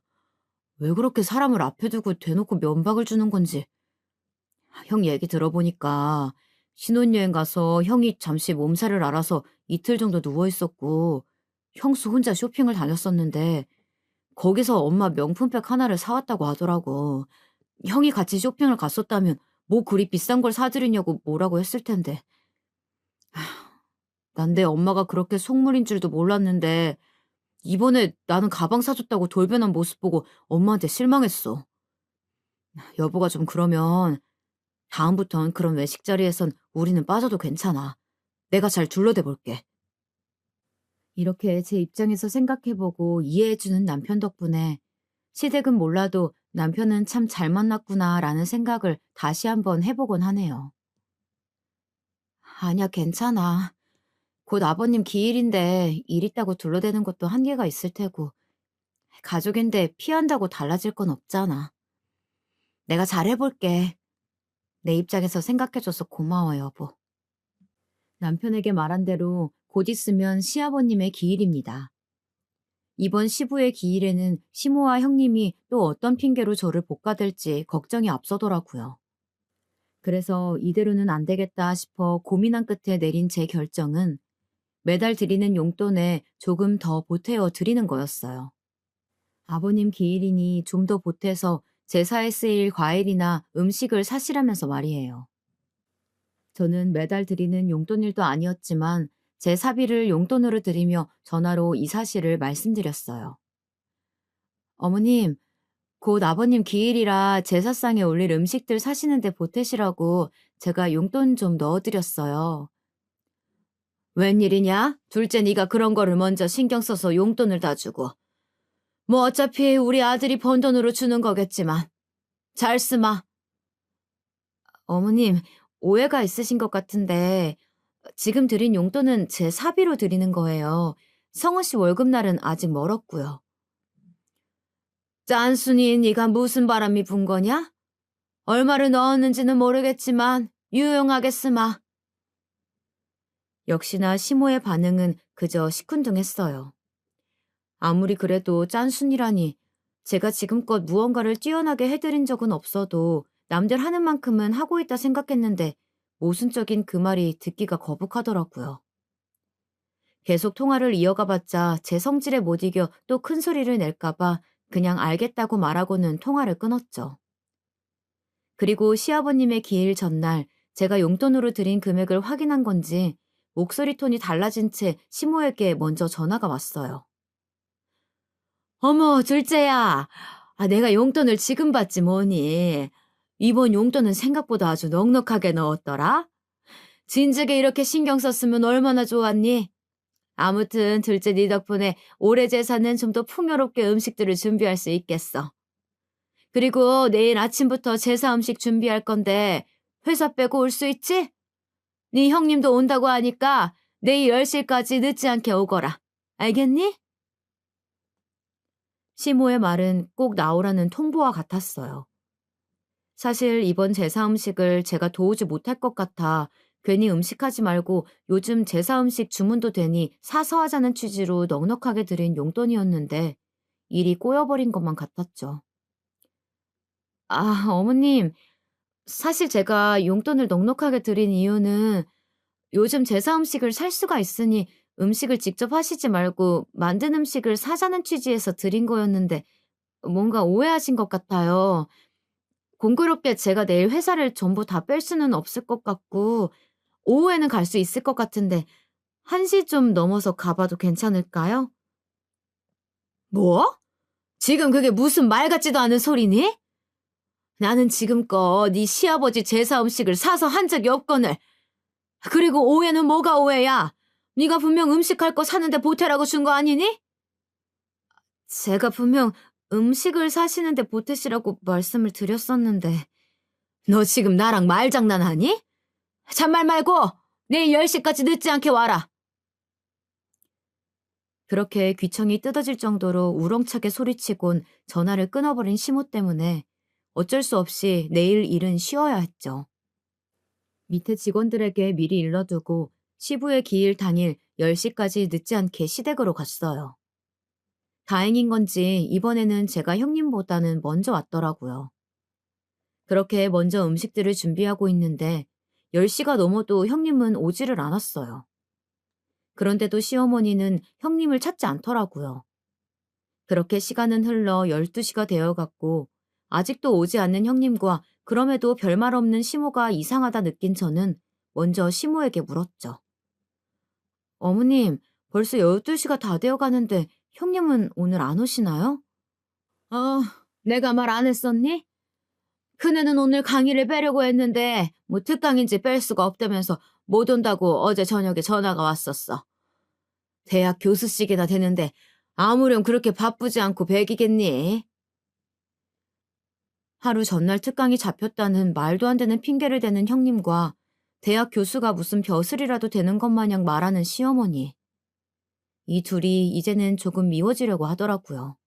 왜 그렇게 사람을 앞에 두고 대놓고 면박을 주는 건지. 형 얘기 들어보니까 신혼여행 가서 형이 잠시 몸살을 앓아서 이틀 정도 누워있었고 형수 혼자 쇼핑을 다녔었는데 거기서 엄마 명품백 하나를 사왔다고 하더라고. 형이 같이 쇼핑을 갔었다면 뭐 그리 비싼 걸 사드리냐고 뭐라고 했을 텐데. 난 내 엄마가 그렇게 속물인 줄도 몰랐는데 이번에 나는 가방 사줬다고 돌변한 모습 보고 엄마한테 실망했어. 여보가 좀 그러면 다음부턴 그런 외식 자리에선 우리는 빠져도 괜찮아. 내가 잘 둘러대 볼게. 이렇게 제 입장에서 생각해보고 이해해주는 남편 덕분에 시댁은 몰라도 남편은 참 잘 만났구나라는 생각을 다시 한번 해보곤 하네요. 아니야, 괜찮아. 곧 아버님 기일인데 일 있다고 둘러대는 것도 한계가 있을 테고 가족인데 피한다고 달라질 건 없잖아. 내가 잘해볼게. 내 입장에서 생각해줘서 고마워, 여보. 남편에게 말한 대로 곧 있으면 시아버님의 기일입니다. 이번 시부의 기일에는 시모와 형님이 또 어떤 핑계로 저를 볶아댈지 걱정이 앞서더라고요. 그래서 이대로는 안 되겠다 싶어 고민한 끝에 내린 제 결정은 매달 드리는 용돈에 조금 더 보태어 드리는 거였어요. 아버님 기일이니 좀 더 보태서 제사에 쓰일 과일이나 음식을 사시라면서 말이에요. 저는 매달 드리는 용돈일도 아니었지만 제 사비를 용돈으로 드리며 전화로 이 사실을 말씀드렸어요. 어머님, 곧 아버님 기일이라 제사상에 올릴 음식들 사시는데 보태시라고 제가 용돈 좀 넣어드렸어요. 웬일이냐? 둘째 네가 그런 거를 먼저 신경 써서 용돈을 다 주고. 뭐 어차피 우리 아들이 번 돈으로 주는 거겠지만. 잘 쓰마. 어머님, 오해가 있으신 것 같은데 지금 드린 용돈은 제 사비로 드리는 거예요. 성우 씨 월급날은 아직 멀었고요. 짠순이 네가 무슨 바람이 분 거냐? 얼마를 넣었는지는 모르겠지만 유용하게 쓰마. 역시나 시모의 반응은 그저 시큰둥했어요. 아무리 그래도 짠순이라니 제가 지금껏 무언가를 뛰어나게 해드린 적은 없어도 남들 하는 만큼은 하고 있다 생각했는데 모순적인 그 말이 듣기가 거북하더라고요. 계속 통화를 이어가봤자 제 성질에 못 이겨 또 큰 소리를 낼까봐 그냥 알겠다고 말하고는 통화를 끊었죠. 그리고 시아버님의 기일 전날 제가 용돈으로 드린 금액을 확인한 건지 목소리 톤이 달라진 채 시모에게 먼저 전화가 왔어요. 어머, 둘째야. 내가 용돈을 지금 받지 뭐니. 이번 용돈은 생각보다 아주 넉넉하게 넣었더라. 진즉에 이렇게 신경 썼으면 얼마나 좋았니? 아무튼 둘째 네 덕분에 올해 제사는 좀 더 풍요롭게 음식들을 준비할 수 있겠어. 그리고 내일 아침부터 제사 음식 준비할 건데 회사 빼고 올 수 있지? 네 형님도 온다고 하니까 내일 10시까지 늦지 않게 오거라. 알겠니? 시모의 말은 꼭 나오라는 통보와 같았어요. 사실 이번 제사 음식을 제가 도우지 못할 것 같아 괜히 음식하지 말고 요즘 제사 음식 주문도 되니 사서 하자는 취지로 넉넉하게 드린 용돈이었는데 일이 꼬여버린 것만 같았죠. 어머님, 사실 제가 용돈을 넉넉하게 드린 이유는 요즘 제사 음식을 살 수가 있으니 음식을 직접 하시지 말고 만든 음식을 사자는 취지에서 드린 거였는데 뭔가 오해하신 것 같아요. 공교롭게 제가 내일 회사를 전부 다 뺄 수는 없을 것 같고 오후에는 갈 수 있을 것 같은데 1시 좀 넘어서 가봐도 괜찮을까요? 뭐? 지금 그게 무슨 말 같지도 않은 소리니? 나는 지금껏 네 시아버지 제사 음식을 사서 한 적이 없거늘. 그리고 오해는 뭐가 오해야? 네가 분명 음식할 거 사는데 보태라고 준 거 아니니? 제가 분명 음식을 사시는데 보태시라고 말씀을 드렸었는데. 너 지금 나랑 말장난하니? 잔말 말고 내일 10시까지 늦지 않게 와라. 그렇게 귀청이 뜯어질 정도로 우렁차게 소리치곤 전화를 끊어버린 시모 때문에 어쩔 수 없이 내일 일은 쉬어야 했죠. 밑에 직원들에게 미리 일러두고 시부의 기일 당일 10시까지 늦지 않게 시댁으로 갔어요. 다행인 건지 이번에는 제가 형님보다는 먼저 왔더라고요. 그렇게 먼저 음식들을 준비하고 있는데 10시가 넘어도 형님은 오지를 않았어요. 그런데도 시어머니는 형님을 찾지 않더라고요. 그렇게 시간은 흘러 12시가 되어갔고 아직도 오지 않는 형님과 그럼에도 별말 없는 시모가 이상하다 느낀 저는 먼저 시모에게 물었죠. 어머님, 벌써 12시가 다 되어가는데 형님은 오늘 안 오시나요? 내가 말 안 했었니? 큰애는 오늘 강의를 빼려고 했는데 뭐 특강인지 뺄 수가 없다면서 못 온다고 어제 저녁에 전화가 왔었어. 대학 교수직이나 되는데 아무렴 그렇게 바쁘지 않고 배기겠니? 하루 전날 특강이 잡혔다는 말도 안 되는 핑계를 대는 형님과 대학 교수가 무슨 벼슬이라도 되는 것 마냥 말하는 시어머니. 이 둘이 이제는 조금 미워지려고 하더라고요.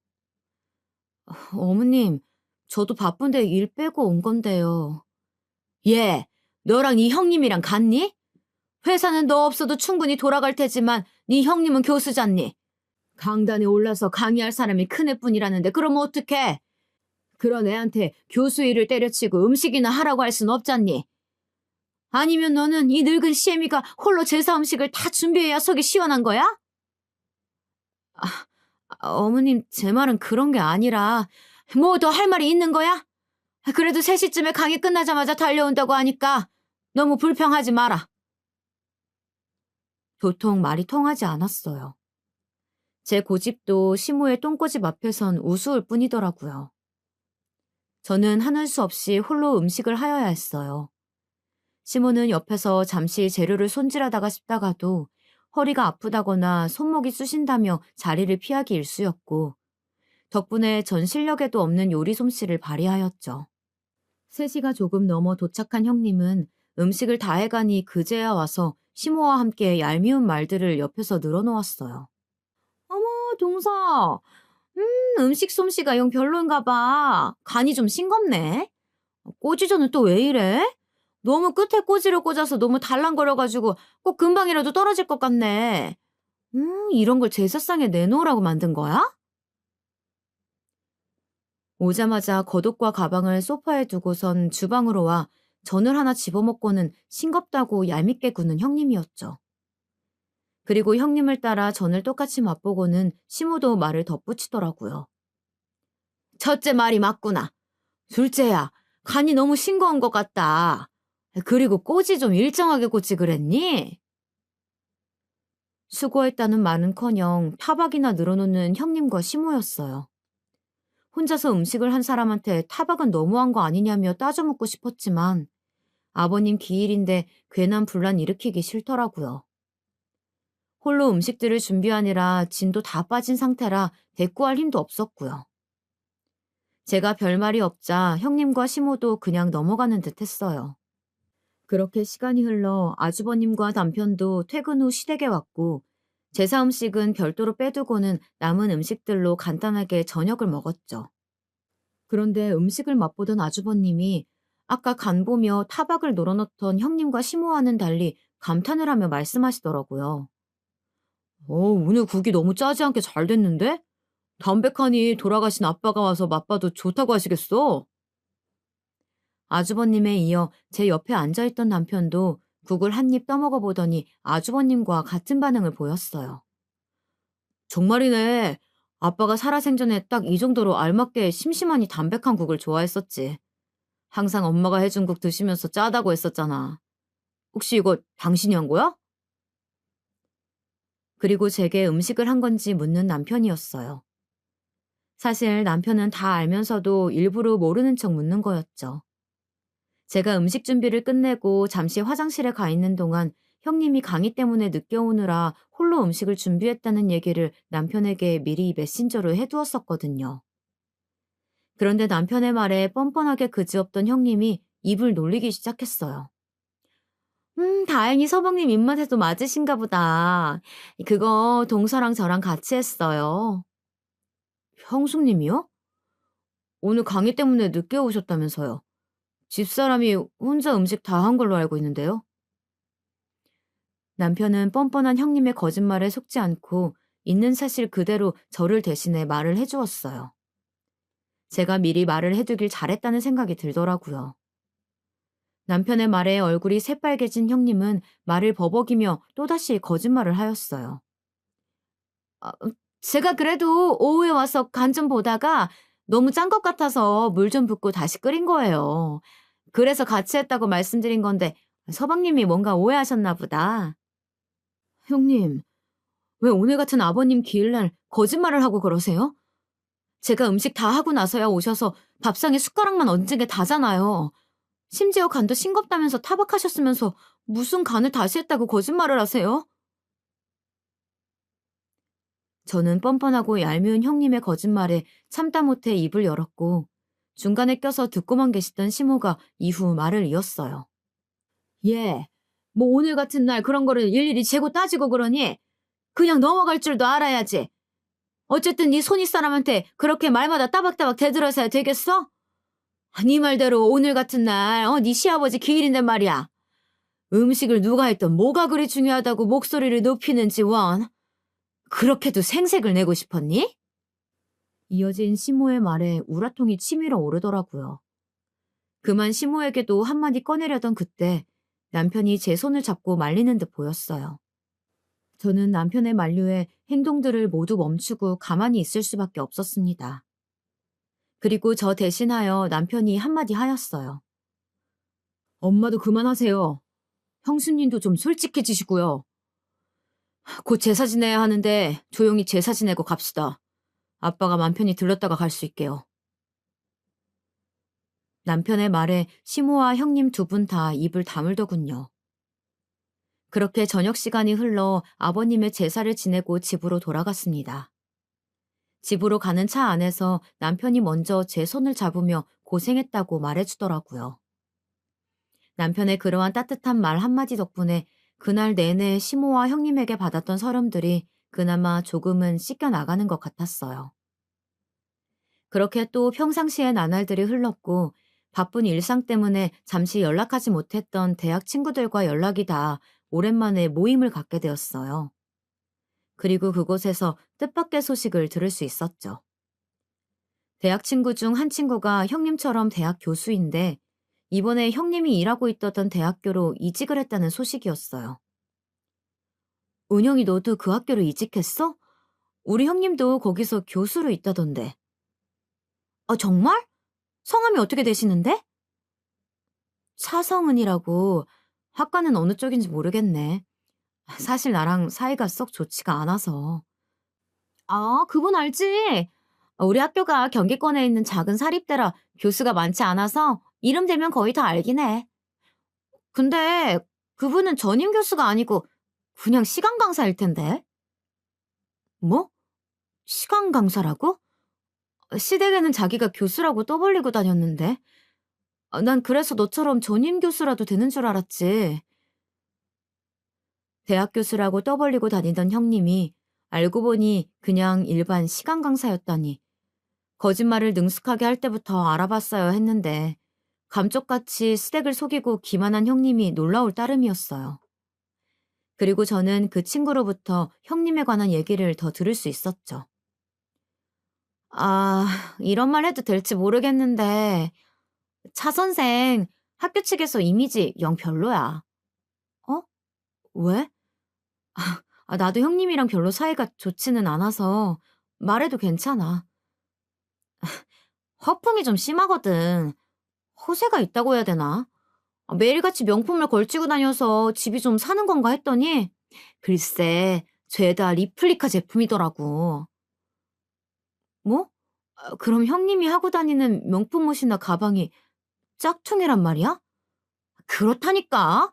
어머님, 저도 바쁜데 일 빼고 온 건데요. 얘, 너랑 네 형님이랑 같니? 회사는 너 없어도 충분히 돌아갈 테지만 네 형님은 교수잖니? 강단에 올라서 강의할 사람이 큰애뿐이라는데 그럼 어떡해? 그런 애한테 교수 일을 때려치고 음식이나 하라고 할 순 없잖니? 아니면 너는 이 늙은 시애미가 홀로 제사 음식을 다 준비해야 속이 시원한 거야? 어머님, 제 말은 그런 게 아니라 뭐 더 할 말이 있는 거야? 그래도 3시쯤에 강의 끝나자마자 달려온다고 하니까 너무 불평하지 마라. 도통 말이 통하지 않았어요. 제 고집도 시모의 똥꼬집 앞에선 우스울 뿐이더라고요. 저는 하는 수 없이 홀로 음식을 하여야 했어요. 시모는 옆에서 잠시 재료를 손질하다가 싶다가도 허리가 아프다거나 손목이 쑤신다며 자리를 피하기 일쑤였고, 덕분에 전 실력에도 없는 요리 솜씨를 발휘하였죠. 3시가 조금 넘어 도착한 형님은 음식을 다 해가니 그제야 와서 시모와 함께 얄미운 말들을 옆에서 늘어놓았어요. 어머, 동서. 음식 솜씨가 영 별론가 봐. 간이 좀 싱겁네. 꼬지전은 또 왜 이래? 너무 끝에 꼬지를 꽂아서 너무 달랑거려가지고 꼭 금방이라도 떨어질 것 같네. 이런 걸 제사상에 내놓으라고 만든 거야? 오자마자 겉옷과 가방을 소파에 두고선 주방으로 와 전을 하나 집어먹고는 싱겁다고 얄밉게 구는 형님이었죠. 그리고 형님을 따라 전을 똑같이 맛보고는 시모도 말을 덧붙이더라고요. 첫째 말이 맞구나. 둘째야, 간이 너무 싱거운 것 같다. 그리고 꼬지 좀 일정하게 꽂지 그랬니? 수고했다는 말은커녕 타박이나 늘어놓는 형님과 시모였어요. 혼자서 음식을 한 사람한테 타박은 너무한 거 아니냐며 따져묻고 싶었지만 아버님 기일인데 괜한 분란 일으키기 싫더라고요. 홀로 음식들을 준비하느라 진도 다 빠진 상태라 대꾸할 힘도 없었고요. 제가 별말이 없자 형님과 시모도 그냥 넘어가는 듯 했어요. 그렇게 시간이 흘러 아주버님과 남편도 퇴근 후 시댁에 왔고, 제사 음식은 별도로 빼두고는 남은 음식들로 간단하게 저녁을 먹었죠. 그런데 음식을 맛보던 아주버님이 아까 간 보며 타박을 놀아놓던 형님과 시모와는 달리 감탄을 하며 말씀하시더라고요. 오늘 국이 너무 짜지 않게 잘 됐는데? 담백하니 돌아가신 아빠가 와서 맛봐도 좋다고 하시겠어? 아주버님에 이어 제 옆에 앉아있던 남편도 국을 한 입 떠먹어 보더니 아주버님과 같은 반응을 보였어요. 정말이네. 아빠가 살아생전에 딱 이 정도로 알맞게 심심하니 담백한 국을 좋아했었지. 항상 엄마가 해준 국 드시면서 짜다고 했었잖아. 혹시 이거 당신이 한 거야? 그리고 제게 음식을 한 건지 묻는 남편이었어요. 사실 남편은 다 알면서도 일부러 모르는 척 묻는 거였죠. 제가 음식 준비를 끝내고 잠시 화장실에 가 있는 동안 형님이 강의 때문에 늦게 오느라 홀로 음식을 준비했다는 얘기를 남편에게 미리 메신저로 해두었었거든요. 그런데 남편의 말에 뻔뻔하게 그지없던 형님이 입을 놀리기 시작했어요. 다행히 서방님 입맛에도 맞으신가 보다. 그거 동서랑 저랑 같이 했어요. 형수님이요? 오늘 강의 때문에 늦게 오셨다면서요. 집사람이 혼자 음식 다 한 걸로 알고 있는데요. 남편은 뻔뻔한 형님의 거짓말에 속지 않고 있는 사실 그대로 저를 대신해 말을 해주었어요. 제가 미리 말을 해두길 잘했다는 생각이 들더라고요. 남편의 말에 얼굴이 새빨개진 형님은 말을 버벅이며 또다시 거짓말을 하였어요. 제가 그래도 오후에 와서 간 좀 보다가 너무 짠 것 같아서 물 좀 붓고 다시 끓인 거예요. 그래서 같이 했다고 말씀드린 건데 서방님이 뭔가 오해하셨나 보다. 형님, 왜 오늘 같은 아버님 기일날 거짓말을 하고 그러세요? 제가 음식 다 하고 나서야 오셔서 밥상에 숟가락만 얹은 게 다잖아요. 심지어 간도 싱겁다면서 타박하셨으면서 무슨 간을 다시 했다고 거짓말을 하세요? 저는 뻔뻔하고 얄미운 형님의 거짓말에 참다 못해 입을 열었고 중간에 껴서 듣고만 계시던 시모가 이후 말을 이었어요. 예, 뭐 오늘 같은 날 그런 거를 일일이 재고 따지고 그러니 그냥 넘어갈 줄도 알아야지. 어쨌든 네 손윗 사람한테 그렇게 말마다 따박따박 대들어서야 되겠어? 네 말대로 오늘 같은 날 네 시아버지 기일인데 말이야. 음식을 누가 했던 뭐가 그리 중요하다고 목소리를 높이는지 원. 그렇게도 생색을 내고 싶었니? 이어진 시모의 말에 우라통이 치밀어 오르더라고요. 그만 시모에게도 한마디 꺼내려던 그때 남편이 제 손을 잡고 말리는 듯 보였어요. 저는 남편의 만류에 행동들을 모두 멈추고 가만히 있을 수밖에 없었습니다. 그리고 저 대신하여 남편이 한마디 하였어요. 엄마도 그만하세요. 형수님도 좀 솔직해지시고요. 곧 제사 지내야 하는데 조용히 제사 지내고 갑시다. 아빠가 맘 편히 들렀다가 갈 수 있게요. 남편의 말에 시모와 형님 두 분 다 입을 다물더군요. 그렇게 저녁 시간이 흘러 아버님의 제사를 지내고 집으로 돌아갔습니다. 집으로 가는 차 안에서 남편이 먼저 제 손을 잡으며 고생했다고 말해주더라고요. 남편의 그러한 따뜻한 말 한마디 덕분에 그날 내내 시모와 형님에게 받았던 서름들이 그나마 조금은 씻겨나가는 것 같았어요. 그렇게 또 평상시의 나날들이 흘렀고 바쁜 일상 때문에 잠시 연락하지 못했던 대학 친구들과 연락이 다 오랜만에 모임을 갖게 되었어요. 그리고 그곳에서 뜻밖의 소식을 들을 수 있었죠. 대학 친구 중 한 친구가 형님처럼 대학 교수인데 이번에 형님이 일하고 있던 대학교로 이직을 했다는 소식이었어요. 은영이 너도 그 학교로 이직했어? 우리 형님도 거기서 교수로 있다던데. 아, 정말? 성함이 어떻게 되시는데? 차성은이라고. 학과는 어느 쪽인지 모르겠네. 사실 나랑 사이가 썩 좋지가 않아서. 아, 그분 알지? 우리 학교가 경기권에 있는 작은 사립대라 교수가 많지 않아서 이름 대면 거의 다 알긴 해. 근데 그분은 전임 교수가 아니고 그냥 시간 강사일 텐데. 뭐? 시간 강사라고? 시댁에는 자기가 교수라고 떠벌리고 다녔는데. 난 그래서 너처럼 전임 교수라도 되는 줄 알았지. 대학 교수라고 떠벌리고 다니던 형님이 알고 보니 그냥 일반 시간 강사였다니. 거짓말을 능숙하게 할 때부터 알아봤어야 했는데 감쪽같이 시댁을 속이고 기만한 형님이 놀라울 따름이었어요. 그리고 저는 그 친구로부터 형님에 관한 얘기를 더 들을 수 있었죠. 아, 이런 말 해도 될지 모르겠는데 차 선생 학교 측에서 이미지 영 별로야. 어? 왜? 나도 형님이랑 별로 사이가 좋지는 않아서 말해도 괜찮아. 허풍이 좀 심하거든. 허세가 있다고 해야 되나? 매일같이 명품을 걸치고 다녀서 집이 좀 사는 건가 했더니 글쎄 죄다 리플리카 제품이더라고. 뭐? 그럼 형님이 하고 다니는 명품 옷이나 가방이 짝퉁이란 말이야? 그렇다니까.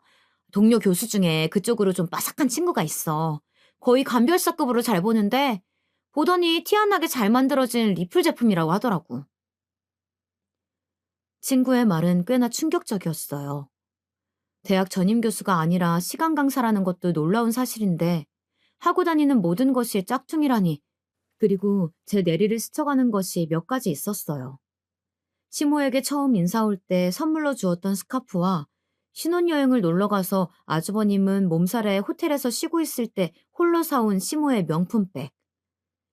동료 교수 중에 그쪽으로 좀 빠삭한 친구가 있어. 거의 감별사급으로 잘 보는데 보더니 티 안 나게 잘 만들어진 리플 제품이라고 하더라고. 친구의 말은 꽤나 충격적이었어요. 대학 전임 교수가 아니라 시간 강사라는 것도 놀라운 사실인데 하고 다니는 모든 것이 짝퉁이라니. 그리고 제 내리를 스쳐가는 것이 몇 가지 있었어요. 시모에게 처음 인사 올 때 선물로 주었던 스카프와 신혼여행을 놀러가서 아주버님은 몸살에 호텔에서 쉬고 있을 때 홀로 사온 시모의 명품백.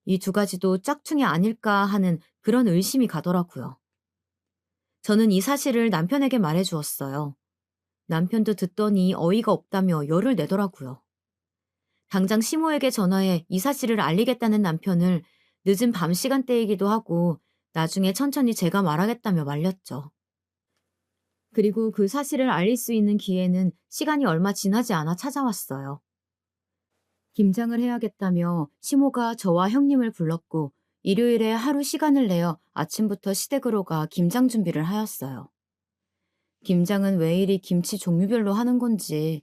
이 두 가지도 짝퉁이 아닐까 하는 그런 의심이 가더라고요. 저는 이 사실을 남편에게 말해주었어요. 남편도 듣더니 어이가 없다며 열을 내더라고요. 당장 시모에게 전화해 이 사실을 알리겠다는 남편을 늦은 밤 시간대이기도 하고 나중에 천천히 제가 말하겠다며 말렸죠. 그리고 그 사실을 알릴 수 있는 기회는 시간이 얼마 지나지 않아 찾아왔어요. 김장을 해야겠다며 시모가 저와 형님을 불렀고 일요일에 하루 시간을 내어 아침부터 시댁으로 가 김장 준비를 하였어요. 김장은 왜 이리 김치 종류별로 하는 건지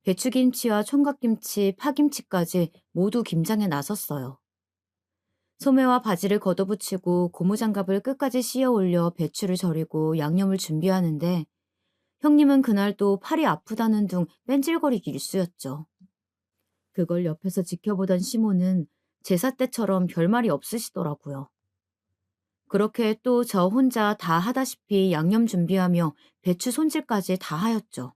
배추김치와 총각김치, 파김치까지 모두 김장에 나섰어요. 소매와 바지를 걷어붙이고 고무장갑을 끝까지 씌어 올려 배추를 절이고 양념을 준비하는데 형님은 그날 또 팔이 아프다는 둥 뺀질거리기 일쑤였죠. 그걸 옆에서 지켜보던 시모는 제사 때처럼 별말이 없으시더라고요. 그렇게 또 저 혼자 다 하다시피 양념 준비하며 배추 손질까지 다 하였죠.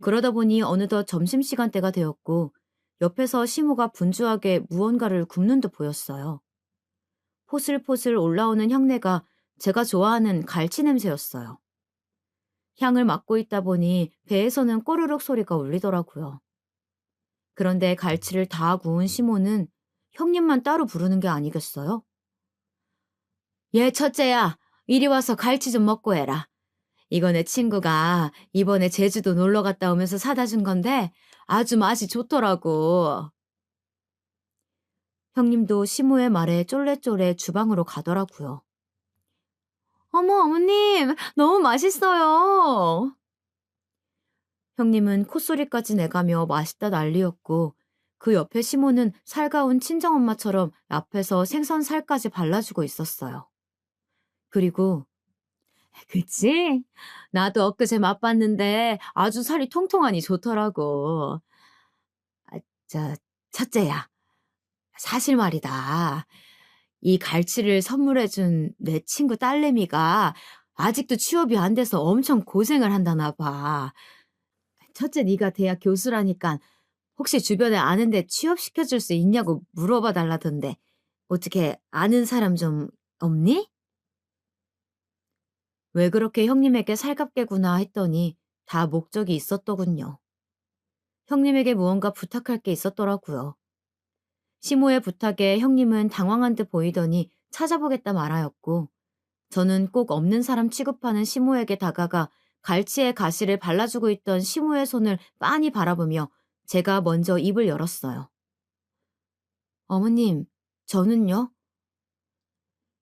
그러다 보니 어느덧 점심시간대가 되었고 옆에서 시모가 분주하게 무언가를 굽는 듯 보였어요. 포슬포슬 올라오는 향내가 제가 좋아하는 갈치 냄새였어요. 향을 맡고 있다 보니 배에서는 꼬르륵 소리가 울리더라고요. 그런데 갈치를 다 구운 시모는 형님만 따로 부르는 게 아니겠어요? 얘 첫째야, 이리 와서 갈치 좀 먹고 해라. 이거 내 친구가 이번에 제주도 놀러 갔다 오면서 사다 준 건데 아주 맛이 좋더라고. 형님도 시모의 말에 쫄래쫄래 주방으로 가더라고요. 어머, 어머님, 너무 맛있어요. 형님은 콧소리까지 내가며 맛있다 난리였고 그 옆에 시모는 살가운 친정엄마처럼 앞에서 생선 살까지 발라주고 있었어요. 그리고 그치? 나도 엊그제 맛봤는데 아주 살이 통통하니 좋더라고. 아, 저 첫째야, 사실 말이다. 이 갈치를 선물해준 내 친구 딸내미가 아직도 취업이 안 돼서 엄청 고생을 한다나 봐. 첫째 네가 대학 교수라니까 혹시 주변에 아는데 취업시켜줄 수 있냐고 물어봐 달라던데 어떻게 아는 사람 좀 없니? 왜 그렇게 형님에게 살갑게구나 했더니 다 목적이 있었더군요. 형님에게 무언가 부탁할 게 있었더라고요. 시모의 부탁에 형님은 당황한 듯 보이더니 찾아보겠다 말하였고 저는 꼭 없는 사람 취급하는 시모에게 다가가 갈치의 가시를 발라주고 있던 시모의 손을 빤히 바라보며 제가 먼저 입을 열었어요. 어머님, 저는요?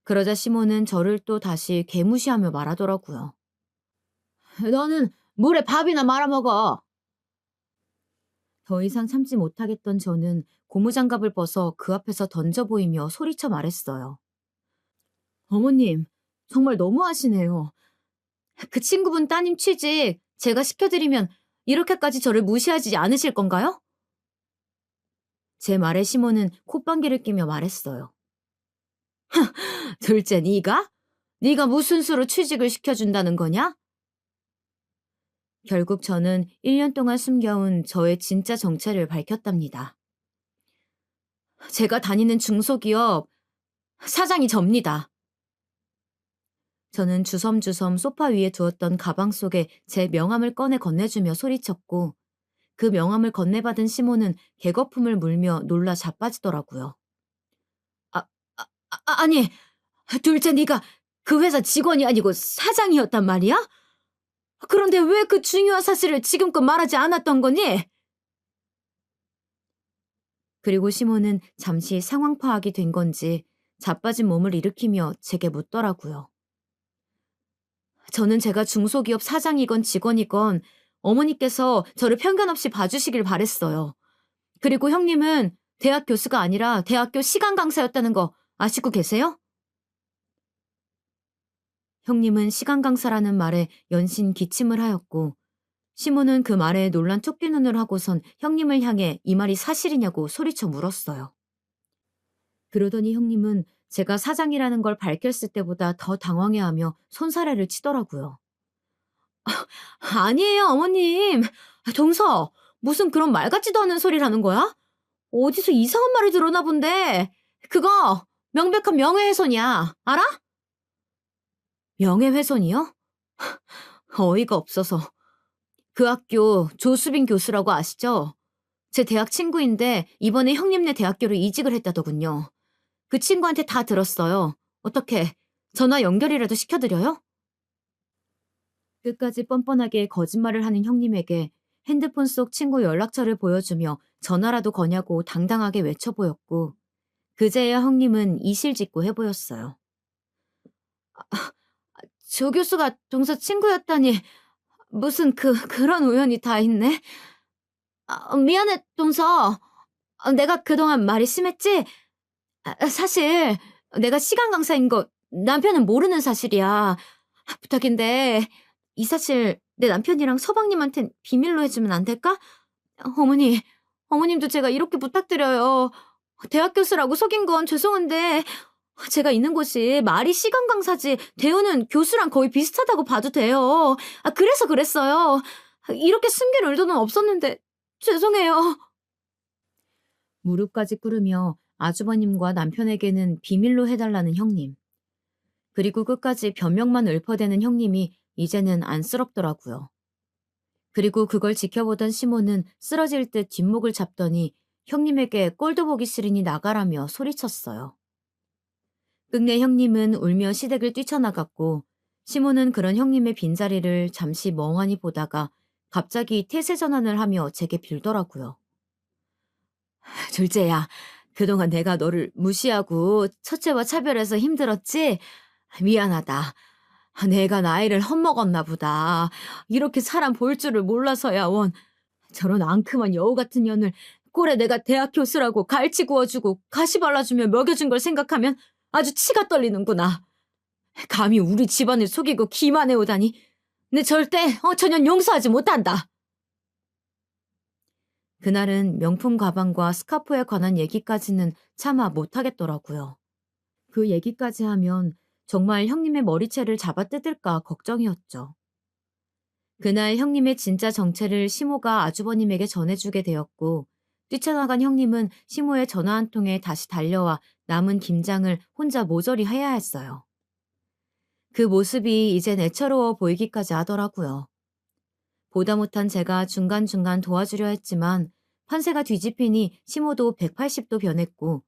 그러자 시모는 저를 또 다시 개무시하며 말하더라고요. 너는 물에 밥이나 말아먹어. 더 이상 참지 못하겠던 저는 고무장갑을 벗어 그 앞에서 던져 보이며 소리쳐 말했어요. 어머님, 정말 너무하시네요. 그 친구분 따님 취직 제가 시켜드리면 이렇게까지 저를 무시하지 않으실 건가요? 제 말에 시모는 콧방귀를 끼며 말했어요. 둘째 네가? 네가 무슨 수로 취직을 시켜준다는 거냐? 결국 저는 1년 동안 숨겨온 저의 진짜 정체를 밝혔답니다. 제가 다니는 중소기업 사장이 접니다. 저는 주섬주섬 소파 위에 두었던 가방 속에 제 명함을 꺼내 건네주며 소리쳤고 그 명함을 건네받은 시모는 개거품을 물며 놀라 자빠지더라고요. 아, 아니, 둘째 네가 그 회사 직원이 아니고 사장이었단 말이야? 그런데 왜 그 중요한 사실을 지금껏 말하지 않았던 거니? 그리고 시모는 잠시 상황 파악이 된 건지 자빠진 몸을 일으키며 제게 묻더라고요. 저는 제가 중소기업 사장이건 직원이건 어머니께서 저를 편견 없이 봐주시길 바랬어요. 그리고 형님은 대학 교수가 아니라 대학교 시간 강사였다는 거 아시고 계세요? 형님은 시간 강사라는 말에 연신 기침을 하였고 시모는 그 말에 놀란 쫓기눈을 하고선 형님을 향해 이 말이 사실이냐고 소리쳐 물었어요. 그러더니 형님은 제가 사장이라는 걸 밝혔을 때보다 더 당황해하며 손사래를 치더라고요. 아니에요, 어머님. 동서, 무슨 그런 말 같지도 않은 소리라는 거야? 어디서 이상한 말을 들었나 본데. 그거 명백한 명예훼손이야. 알아? 명예훼손이요? 어이가 없어서. 그 학교 조수빈 교수라고 아시죠? 제 대학 친구인데 이번에 형님네 대학교로 이직을 했다더군요. 그 친구한테 다 들었어요. 어떻게 전화 연결이라도 시켜드려요? 끝까지 뻔뻔하게 거짓말을 하는 형님에게 핸드폰 속 친구 연락처를 보여주며 전화라도 거냐고 당당하게 외쳐 보였고 그제야 형님은 이실직고 해 보였어요. 조 교수가 동서 친구였다니 무슨 그런 우연이 다 있네. 미안해 동서. 내가 그동안 말이 심했지? 사실 내가 시간 강사인 거 남편은 모르는 사실이야. 부탁인데 이 사실 내 남편이랑 서방님한텐 비밀로 해주면 안 될까? 어머니, 어머님도 제가 이렇게 부탁드려요. 대학 교수라고 속인 건 죄송한데 제가 있는 곳이 말이 시간 강사지 대우는 교수랑 거의 비슷하다고 봐도 돼요. 그래서 그랬어요. 이렇게 숨길 의도는 없었는데 죄송해요. 무릎까지 꿇으며 아주버님과 남편에게는 비밀로 해달라는 형님. 그리고 끝까지 변명만 읊어대는 형님이 이제는 안쓰럽더라고요. 그리고 그걸 지켜보던 시모는 쓰러질 듯 뒷목을 잡더니 형님에게 꼴도 보기 싫으니 나가라며 소리쳤어요. 끝내 형님은 울며 시댁을 뛰쳐나갔고 시모는 그런 형님의 빈자리를 잠시 멍하니 보다가 갑자기 태세 전환을 하며 제게 빌더라고요. 둘째야, 그동안 내가 너를 무시하고 첫째와 차별해서 힘들었지? 미안하다. 내가 나이를 헛먹었나 보다. 이렇게 사람 볼 줄을 몰라서야 원. 저런 앙큼한 여우 같은 년을 꼴에 내가 대학 교수라고 갈치 구워주고 가시 발라주며 먹여준 걸 생각하면 아주 치가 떨리는구나. 감히 우리 집안을 속이고 기만해오다니. 내 절대 저년 용서하지 못한다. 그날은 명품 가방과 스카프에 관한 얘기까지는 차마 못하겠더라고요. 그 얘기까지 하면 정말 형님의 머리채를 잡아뜯을까 걱정이었죠. 그날 형님의 진짜 정체를 시모가 아주버님에게 전해주게 되었고 뛰쳐나간 형님은 시모의 전화 한 통에 다시 달려와 남은 김장을 혼자 모조리 해야 했어요. 그 모습이 이젠 애처로워 보이기까지 하더라고요. 보다 못한 제가 중간중간 도와주려 했지만 판세가 뒤집히니 시모도 180도 변했고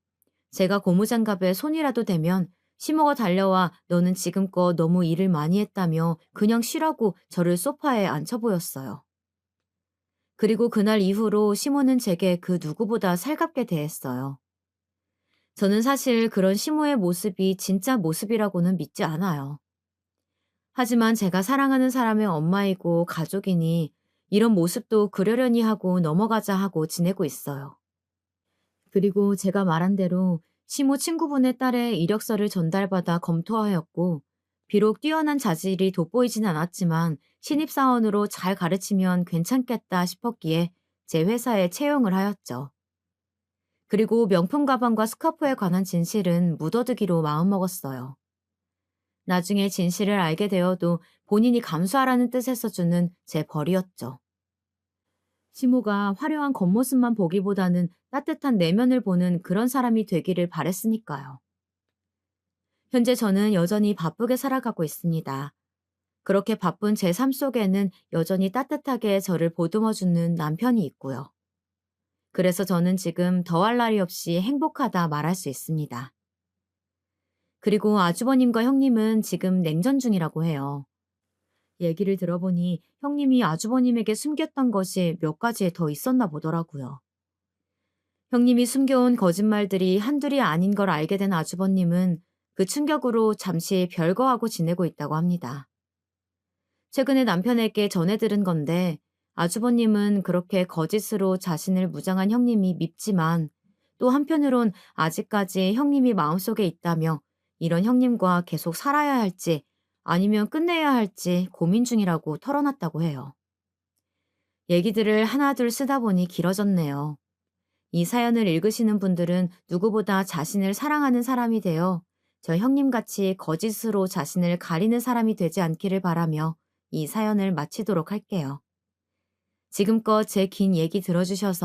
제가 고무장갑에 손이라도 대면 시모가 달려와 너는 지금껏 너무 일을 많이 했다며 그냥 쉬라고 저를 소파에 앉혀 보였어요. 그리고 그날 이후로 시모는 제게 그 누구보다 살갑게 대했어요. 저는 사실 그런 시모의 모습이 진짜 모습이라고는 믿지 않아요. 하지만 제가 사랑하는 사람의 엄마이고 가족이니 이런 모습도 그러려니 하고 넘어가자 하고 지내고 있어요. 그리고 제가 말한 대로 시모 친구분의 딸의 이력서를 전달받아 검토하였고 비록 뛰어난 자질이 돋보이진 않았지만 신입사원으로 잘 가르치면 괜찮겠다 싶었기에 제 회사에 채용을 하였죠. 그리고 명품 가방과 스카프에 관한 진실은 묻어두기로 마음먹었어요. 나중에 진실을 알게 되어도 본인이 감수하라는 뜻에서 주는 제 벌이었죠. 시모가 화려한 겉모습만 보기보다는 따뜻한 내면을 보는 그런 사람이 되기를 바랬으니까요. 현재 저는 여전히 바쁘게 살아가고 있습니다. 그렇게 바쁜 제 삶 속에는 여전히 따뜻하게 저를 보듬어주는 남편이 있고요. 그래서 저는 지금 더할 나위 없이 행복하다 말할 수 있습니다. 그리고 아주버님과 형님은 지금 냉전 중이라고 해요. 얘기를 들어보니 형님이 아주버님에게 숨겼던 것이 몇 가지 더 있었나 보더라고요. 형님이 숨겨온 거짓말들이 한둘이 아닌 걸 알게 된 아주버님은 그 충격으로 잠시 별거하고 지내고 있다고 합니다. 최근에 남편에게 전해 들은 건데 아주버님은 그렇게 거짓으로 자신을 무장한 형님이 밉지만 또 한편으론 아직까지 형님이 마음속에 있다며 이런 형님과 계속 살아야 할지 아니면 끝내야 할지 고민 중이라고 털어놨다고 해요. 얘기들을 하나둘 쓰다 보니 길어졌네요. 이 사연을 읽으시는 분들은 누구보다 자신을 사랑하는 사람이 되어 저 형님같이 거짓으로 자신을 가리는 사람이 되지 않기를 바라며 이 사연을 마치도록 할게요. 지금껏 제 긴 얘기 들어주셔서